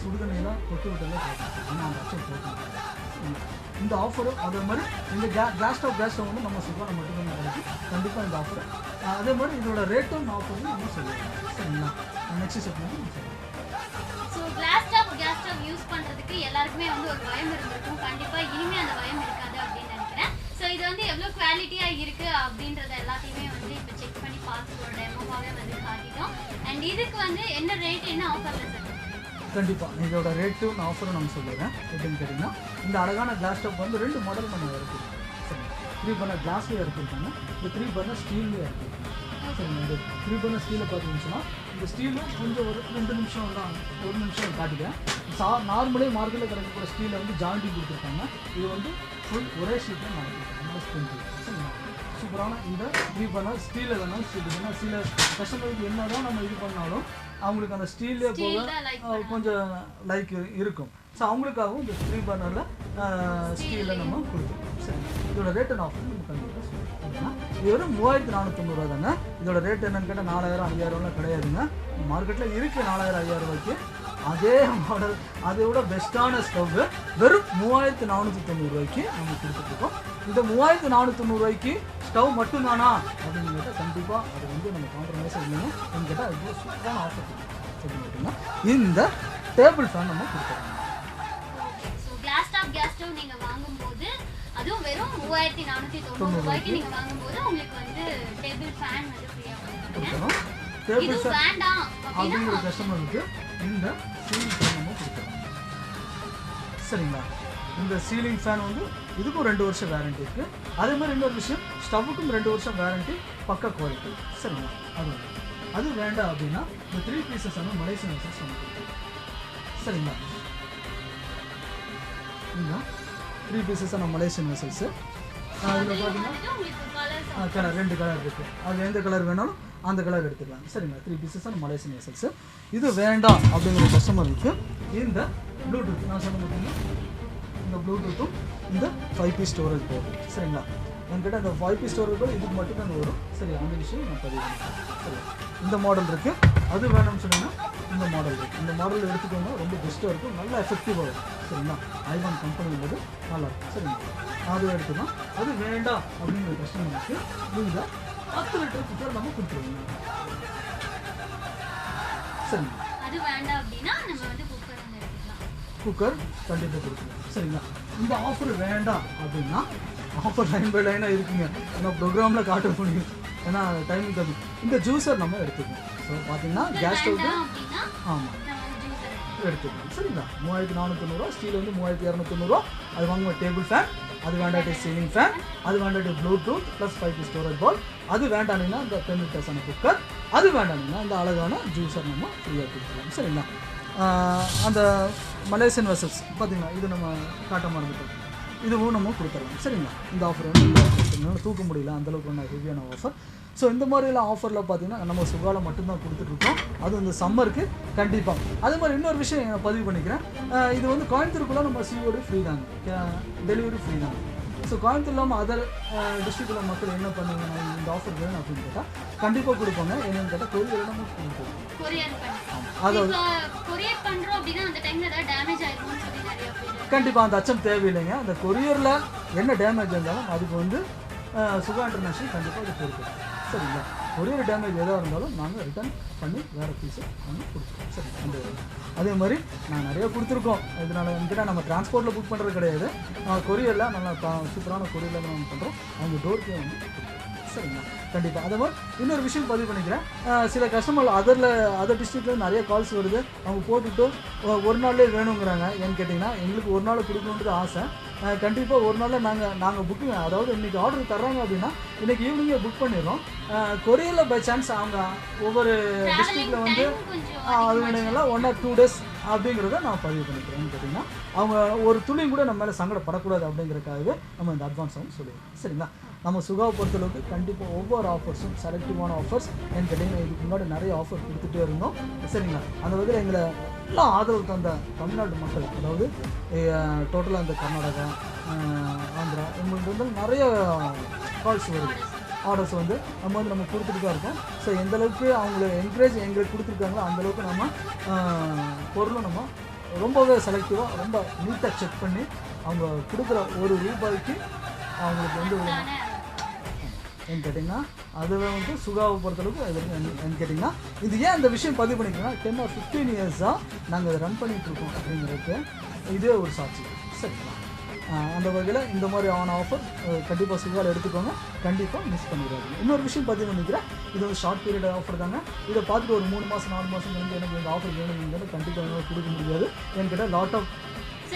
[SPEAKER 2] சுடுதண்ணியெல்லாம் தொட்டு விட்டெல்லாம் காட்டும். ஆனால் அந்த அச்சம் போட்டு இந்த ஆஃபரும் அதே மாதிரி இந்த கிளாஸ் ஸ்டவ் வந்து நம்ம சுகாரம் மட்டும்தான் கிடைக்கும். கண்டிப்பாக இந்த ஆஃபர் அதே மாதிரி இதோட ரேட்டும் ஆஃபரும் நம்ம சொல்லுவோம். சரிங்களா, நெக்ஸ்ட் ஸ்டெப் வந்து நம்ம சொல்லுவோம்.
[SPEAKER 1] ஸோ கேஸ் ஸ்டவ் யூஸ் பண்ணுறதுக்கு எல்லாருக்குமே வந்து ஒரு பயம் இருந்திருக்கும். கண்டிப்பாக இனிமேல் அந்த பயம் இருக்காது அப்படின்னு நினைக்கிறேன். ஸோ இது வந்து எவ்வளோ குவாலிட்டியாக இருக்குது அப்படின்றத எல்லாத்தையுமே வந்து இப்போ செக் பண்ணி பார்த்து ஒரு டெமோவாகவே வந்து காட்டிட்டோம். அண்ட் இதுக்கு வந்து என்ன ரேட், என்ன ஆஃபரில் சார்?
[SPEAKER 2] கண்டிப்பாக இதோட ரேட்டும் ஆஃபரும் நம்ம சொல்லிடுறேன். எப்படின்னு கேட்டிங்கன்னா இந்த அழகான கிளாஸ் ஸ்டவ் வந்து 2 மாடல் நம்ம இருக்குது. சரி, 3 பர்னர் கிளாஸ்லேயே இருக்குதுங்க, இந்த 3 பர்னர் ஸ்டீல்லேயே இருக்குது. சரிங்க, இந்த 3 பர்னர் ஸ்டீலில் பார்த்தீங்கன்னு சொன்னால் இந்த ஸ்டீலும் கொஞ்சம் ஒரு 2 நிமிஷம் தான், 1 நிமிஷம் காட்டிட்டேன். நார்மலே மார்க்கெட்டில் கிடைக்கக்கூடிய ஸ்டீலில் வந்து ஜாயிண்டிங் கொடுத்துருக்காங்க. இது வந்து ஃபுல் ஒரே ஷீட்டில் நான் கொடுத்துருக்கேன். சரிங்களா, சூப்பரான இந்த 3 பர்னர் ஸ்டீலில் வேணும். ஏன்னா சில கஸ்டமருக்கு என்ன தான் நம்ம இது பண்ணாலும் அவங்களுக்கு அந்த ஸ்டீல்லே போக கொஞ்சம் லைக் இருக்கும். ஸோ அவங்களுக்காகவும் இந்த 3 பர்னரில் ஸ்டீலில் நம்ம கொடுத்துருக்கோம். சரி, இதோட ரேட் என்ன ஆஃபர் நம்ம கண்டிப்பாக சொல்லுவோம். இது வெறும் 3490 தாங்க. இதோட ரேட் என்னன்னு கேட்டால் 4000 5000லாம் கிடையாதுங்க. மார்க்கெட்டில் இருக்குது 4000 5000 ரூபாய்க்கு. அதே மாடல் அதை விட பெஸ்ட்டான ஸ்டவ் வெறும் 3490 ரூபாய்க்கு நம்ம கொடுத்துட்ருக்கோம். இந்த 3490 ரூபாய்க்கு ஸ்டவ் மட்டும்தானா அப்படின்னு கேட்டால் கண்டிப்பாக அது வந்து நம்ம காம்ப்ரமைஸாக இல்லைங்க. அப்படின்னு கேட்டால் அது சூப்பரான ஆஃபர் சொல்லி கேட்டிங்கன்னா இந்த டேபிள் ஃபேன் நம்ம கொடுத்துருக்கோம்.
[SPEAKER 1] கிளாஸ் டாப் கேஸ் ஸ்டவ் நீங்க வாங்கும்போது அதுவும் வெறும் 3490 ரூபாய்க்கு நீங்க வாங்கும்போது உங்களுக்கு வந்து டேபிள் ஃபேன் வந்து ஃப்ரீயா கொடுக்குறோம்.
[SPEAKER 2] டேபிள்
[SPEAKER 1] ஃபேன் வேண்டாம்
[SPEAKER 2] அப்படிங்கிற கஸ்டமருக்கு இந்த சீலிங் ஃபேன் நம்ம கொடுக்குறோம். சரிங்களா, இந்த சீலிங் ஃபேன் வந்து இதுக்கும் 2 வருஷம் வேரண்டி இருக்குது. அதே மாதிரி இன்னொரு விஷயம், ஸ்டவ்வுக்கும் 2 வருஷம் வேரண்டி, பக்கா குவாலிட்டி. சரிங்களா, அது வேண்டாம் அப்படின்னா இந்த 3 பீசஸ் வந்து மலேசியன் வெசல்ஸ் நம்ம கொடுக்குறோம். சரிங்களா, இந்த 3 பீசஸ் நம்ம மலேசியன் வெசல்ஸு இதில் பார்த்தீங்கன்னா கலர் 2 கலர் இருக்குது. அது எந்த கலர் வேணாலும் அந்த கலர் எடுத்துக்கலாம். சரிங்களா, 3 பீசஸ் நம்ம மலேசியன் வெசல்ஸு. இது வேண்டாம் அப்படிங்கிற கஸ்டமருக்கு இந்த ப்ளூடூத் நான் சொன்ன பார்த்தீங்கன்னா இந்த ப்ளூடூத்தும் இந்த 5 பீஸ் ஸ்டோரேஜ் போகும். சரிங்களா, என்கிட்ட அந்த 5 பீஸ் ஸ்டோரேஜ் போல் இதுக்கு மட்டும் தான் வரும். சரி, அந்த விஷயம் நான் பதிவு பண்ணிக்கிறேன். சரி, இந்த மாடல் இருக்குது. அது வேணும்னு சொன்னீங்கன்னா இந்த மாடல் இருக்குது. இந்த மாடல் எடுத்துக்கோங்க, ரொம்ப பெஸ்ட்டாக இருக்கும், நல்லா எஃபெக்டிவாக இருக்கும். சரிங்களா, ஐவான் கம்பெனிங்கிறது நல்லாயிருக்கும். சரிங்களா, அது எடுத்துக்கலாம். அது வேண்டாம் அப்படிங்கிற கஸ்டமருக்கு நீங்கள் 10 லிட்டர் குக்கர் நம்ம கொடுத்துருவோங்க. சரிங்களா,
[SPEAKER 1] அது வேண்டாம் அப்படின்னா நம்ம வந்து குக்கர் வந்து எடுத்துக்கலாம்.
[SPEAKER 2] குக்கர் கண்டிப்பாக கொடுத்துருவோம். சரிங்களா, இந்த ஆஃபர் வேண்டாம் அப்படின்னா ஆஃபர் லைன் பை லைனாக இருக்குங்க. ஏன்னா ப்ரோக்ராமில் காட்ட முடியும், ஏன்னா டைமிங் கம்மி. இந்த ஜூஸர் நம்ம எடுத்துக்கோம். ஸோ பார்த்தீங்கன்னா கேஸ் ஸ்டவ்க்கு ஆமாம் எடுத்துக்கலாம். சரிங்களா, 3490 ஸ்டீல் வந்து 3290. அது வாங்குவோம் டேபிள் ஃபேன், அது வேண்டாட்டி சீலிங் ஃபேன், அது வேண்டாட்டி ப்ளூடூத் ப்ளஸ் 5 பீஸ் ஸ்டோரேஜ் பால், அது வேண்டானீங்கன்னா இந்த 10 லிட்டர்ஸான குக்கர், அது வேண்டானீங்கன்னா இந்த அழகான ஜூஸர் நம்ம ஃப்ரீயாக கொடுத்துக்கலாம். சரிங்களா, அந்த மலேசியன் வெசல்ஸ் பார்த்தீங்கன்னா இது நம்ம காட்ட மறந்துட்டோம், இதுவும் நம்ம கொடுத்துடலாம். சரிங்களா, இந்த ஆஃபர் வந்து இந்த ஆஃபர் தூக்க முடியல, அந்தளவுக்கு ஒன்று ஹெவியான ஆஃபர். ஸோ இந்த மாதிரிலாம் ஆஃபரில் பார்த்தீங்கன்னா நம்ம சுகால மட்டும்தான் கொடுத்துட்ருக்கோம். அது இந்த சம்மருக்கு கண்டிப்பாக. அதே மாதிரி இன்னொரு விஷயம் நான் பதிவு பண்ணிக்கிறேன். இது வந்து கோயம்புத்தூருக்குள்ளே நம்ம சிஓடி ஃப்ரீ தாங்க, டெலிவரி ஃப்ரீ தாங்க. ஸோ கோயம்புத்தூர் இல்லாமல் அதர் டிஸ்ட்ரிக்டில் மக்கள் என்ன பண்ணுவாங்க, நான் இந்த ஆஃபர் வேணும் அப்படின்னு கேட்டால் கண்டிப்பாக கொடுப்பாங்க. என்னென்னு கேட்டால் கொரியர் நம்ம கொடுப்போம். அதாவது கண்டிப்பாக அந்த அச்சம் தேவையில்லைங்க. அந்த கொரியரில் என்ன டேமேஜ் இருந்தாலும் அதுக்கு வந்து சுகா இன்டர்நேஷனல் கண்டிப்பாக அது கொடுக்குறோம். சரிங்களா, கொரியர் டேமேஜ் எதாக இருந்தாலும் நாங்கள் ரிட்டர்ன் பண்ணி வேறு பீஸை நாங்கள் கொடுக்குறோம். சரி, அந்த அதே மாதிரி நான் நிறையா கொடுத்துருக்கோம். இதனால் வந்துட்டு நம்ம டிரான்ஸ்போர்ட்டில் புக் பண்ணுறது கிடையாது, கொரியரில் நல்லா சூப்பரான கொரியரில் நம்ம பண்ணுறோம். அவங்க டோருக்கே வந்து சரிங்களா, கண்டிப்பாக. அதே மாதிரி இன்னொரு விஷயம் பதிவு பண்ணிக்கிறேன். சில கஸ்டமர் அதர் டிஸ்ட்ரிக்டில் நிறைய கால்ஸ் வருது, அவங்க போட்டுவிட்டு ஒரு நாள்லேயே வேணுங்கிறாங்க. ஏன்னு கேட்டிங்கன்னா எங்களுக்கு ஒரு நாள் கொடுக்கணுன்றது ஆசை. கண்டிப்பாக ஒரு நாளில் நாங்கள் புக்கிங், அதாவது இன்றைக்கி ஆர்டர் தர்றாங்க அப்படின்னா இன்றைக்கி ஈவினிங்கே புக் பண்ணிடுறோம். கொரியரில் பை சான்ஸ் அவங்க ஒவ்வொரு டிஸ்ட்ரிக்டில் வந்து அது வேணுங்களா 1 or 2 days அப்படிங்கிறத நான் பதிவு பண்ணிக்கிறேன்னு கேட்டிங்கன்னா அவங்க ஒரு துளியும் கூட நம்ம மேலே சங்கடப்படக்கூடாது அப்படிங்கிறதுக்காகவே நம்ம இந்த அட்வான்ஸ் வந்து சொல்லிடுவோம். சரிங்களா, நம்ம சுகாவை பொறுத்தளவுக்கு கண்டிப்பாக ஒவ்வொரு ஆஃபர்ஸும் செலக்டிவான ஆஃபர்ஸ். ஏன்னு கேட்டிங்கன்னா இதுக்கு முன்னாடி நிறைய ஆஃபர் கொடுத்துட்டே இருந்தோம். சரிங்களா, அந்த வகையில் எங்களை எல்லாம் ஆதரவு தந்த தமிழ்நாட்டு மக்கள், அதாவது டோட்டலாக இந்த கர்நாடகா, ஆந்திரா, இவங்களுக்கு வந்து நிறைய கால்ஸ் வருது, ஆர்டர்ஸ் வந்து நம்ம கொடுத்துட்டு தான் இருக்கோம். ஸோ எந்தளவுக்கு அவங்கள என்கரேஜ் எங்களுக்கு கொடுத்துருக்காங்களோ அந்தளவுக்கு நம்ம பொருளும் நம்ம ரொம்பவே செலக்டிவாக ரொம்ப நீட்டாக செக் பண்ணி அவங்க கொடுக்குற ஒரு ரூபாய்க்கு அவங்களுக்கு வந்து ஏன்னு கேட்டிங்கன்னா அதுவே வந்து சுகாவை பொறுத்தளவுக்கு அது என்னன்னு கேட்டிங்கன்னா இது ஏன் அந்த விஷயம் பதிவு பண்ணிக்கிறோன்னா 10 or 15 இயர்ஸாக நாங்கள் அதை ரன் பண்ணிகிட்ருக்கோம் அப்படிங்கிறதுக்கு இதே ஒரு சாட்சி. சரிங்களா, அந்த வகையில் இந்த மாதிரி ஆன ஆஃபர் கண்டிப்பாக சுகாவில் எடுத்துக்கோங்க, கண்டிப்பாக மிஸ் பண்ணிடுறாங்க. இன்னொரு விஷயம் பதிவு பண்ணிக்கிறேன், இது வந்து ஷார்ட் பீரியட் ஆஃபர் தாங்க. இதை பார்த்துட்டு ஒரு 3 மாதம் 4 மாதம் வந்து எனக்கு இந்த ஆஃபர் வேணுங்கிறது கண்டிப்பாக என்னால் கொடுக்க முடியாது. என்கிட்ட லாட் ஆஃப்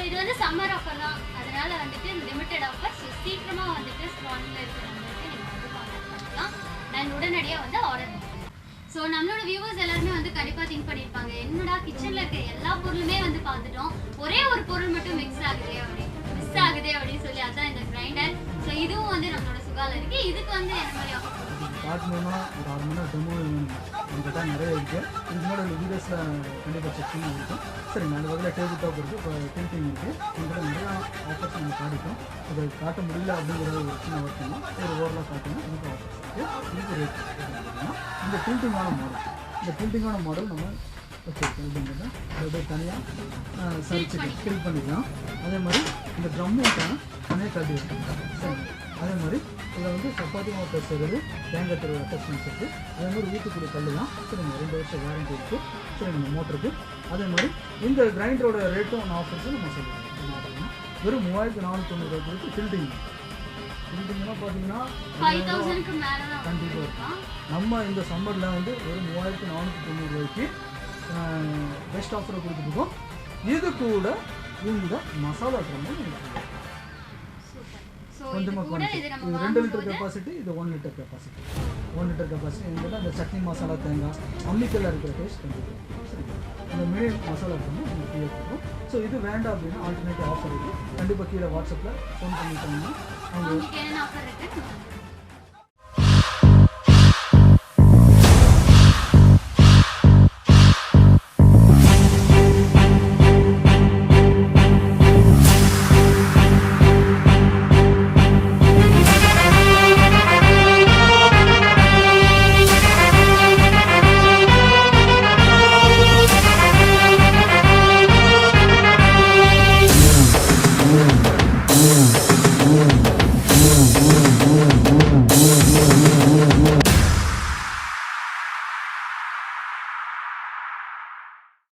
[SPEAKER 1] இது வந்து சம்மர் ஆஃபர் தான், அதனால வந்துட்டு லிமிட்டட் ஆஃபர். ஸோ சீக்கிரமாக வந்துட்டு ஸ்பாட்டில் இருக்கிறவங்களுக்கு நீங்கள் வந்து கான்டாக்ட் பண்ணலாம் அண்ட் உடனடியாக வந்து ஆர்டர் பண்ணலாம். ஸோ நம்மளோட வியூவர்ஸ் எல்லாருமே வந்து கண்டிப்பாக திங்க் பண்ணியிருப்பாங்க, என்னடா கிச்சனில் இருக்க எல்லா பொருளுமே வந்து பார்த்துட்டோம், ஒரே ஒரு பொருள் மட்டும் மிஸ் ஆகுதே அப்படின்னு சொல்லி, அதான் இந்த கிரைண்டர். ஸோ இதுவும் வந்து நம்மளோட சுகால இருக்கு. இதுக்கு வந்து என்ன மாதிரி ஆஃபர்?
[SPEAKER 2] காட்டணும்னா ஒரு 6 மணி நேரம் டெமோ வேணும். என்கிட்ட நிறைய இருக்குது. இதுக்கு முன்னாடி வீடியோஸில் கண்டிப்பாக செக் பண்ணி இருக்கும். சரிங்க, அந்த வகையில் டேபிள் டாப் இருக்குது, இப்போ டில்டிங் இருக்குது. என்கிட்ட நிறையா ஆஃபர்ஸ் நம்ம காட்டிட்டோம். அதை காட்ட முடியல அப்படிங்கிறது ஒரு சின்ன வருஷம் தான். ஒரு ஓவராக காட்டணும். இதுக்கு ஆஃபர்ஸ் இருக்குது. இதுக்கு ரேட் பார்த்தீங்கன்னா இந்த டில்டிங்கான மாடல் நம்ம வச்சுருக்கோம். அப்படிங்கிறத அப்படியே தனியாக சரிச்சுட்டு ஃபில் பண்ணிக்கலாம். அதே மாதிரி இந்த ட்ரம்முக்கான தனியாக கல்வி இருக்குது. சரி, அதே மாதிரி இதில் வந்து சப்பாத்தி மாவு பேசுறது தேங்காய் திருவிழா அட்டாச்மெண்ட்ஸ் இருக்குது. அதே மாதிரி வீட்டுக்குரிய கல் தான். சரிங்க, 2 வருஷம் வாரண்டி இருக்குது. சரிங்க, இந்த மோட்டருக்கு. அதே மாதிரி இந்த கிரைண்டரோட ரேட்டும் ஆஃபர்ஸும் நம்ம சொல்லிடுறோம். பார்த்தீங்கன்னா வெறும் 3490 கொடுத்து டில்டிங்லாம் பார்த்தீங்கன்னா
[SPEAKER 1] 5000க்கு மேலே தான்
[SPEAKER 2] கண்டிப்பாக இருக்கும். நம்ம இந்த சம்மரில் வந்து ஒரு 3490 பெஸ்ட் ஆஃபரை கொடுத்துருக்கோம். இது கூட இந்த மசாலா ட்ரம்மு கொஞ்சமாக குவான்டிட்டி. இது 2 லிட்டர் கெப்பாசிட்டி, இது 1 லிட்டர் கெப்பாசிட்டி. 1 லிட்டர் கெப்பாசிட்டி எங்கிட்ட அந்த சட்னி மசாலா தேங்காய் அம்மிக்கல்ல இருக்கிற டேஸ்ட் கண்டிப்பாக. சரி, இந்த மினி மசாலா ட்ரம்மு உங்களுக்கு ஃப்ரீயாக கொடுக்கும். ஸோ இது வேண்டாம் அப்படின்னா ஆல்டர்னேட்டிவ் ஆஃபர் இருக்குது. கண்டிப்பாக கீழே வாட்ஸ்அப்பில் ஃபோன் பண்ணிட்டாங்கன்னா அவங்க
[SPEAKER 1] என்ன ஆஃபர் இருக்கு?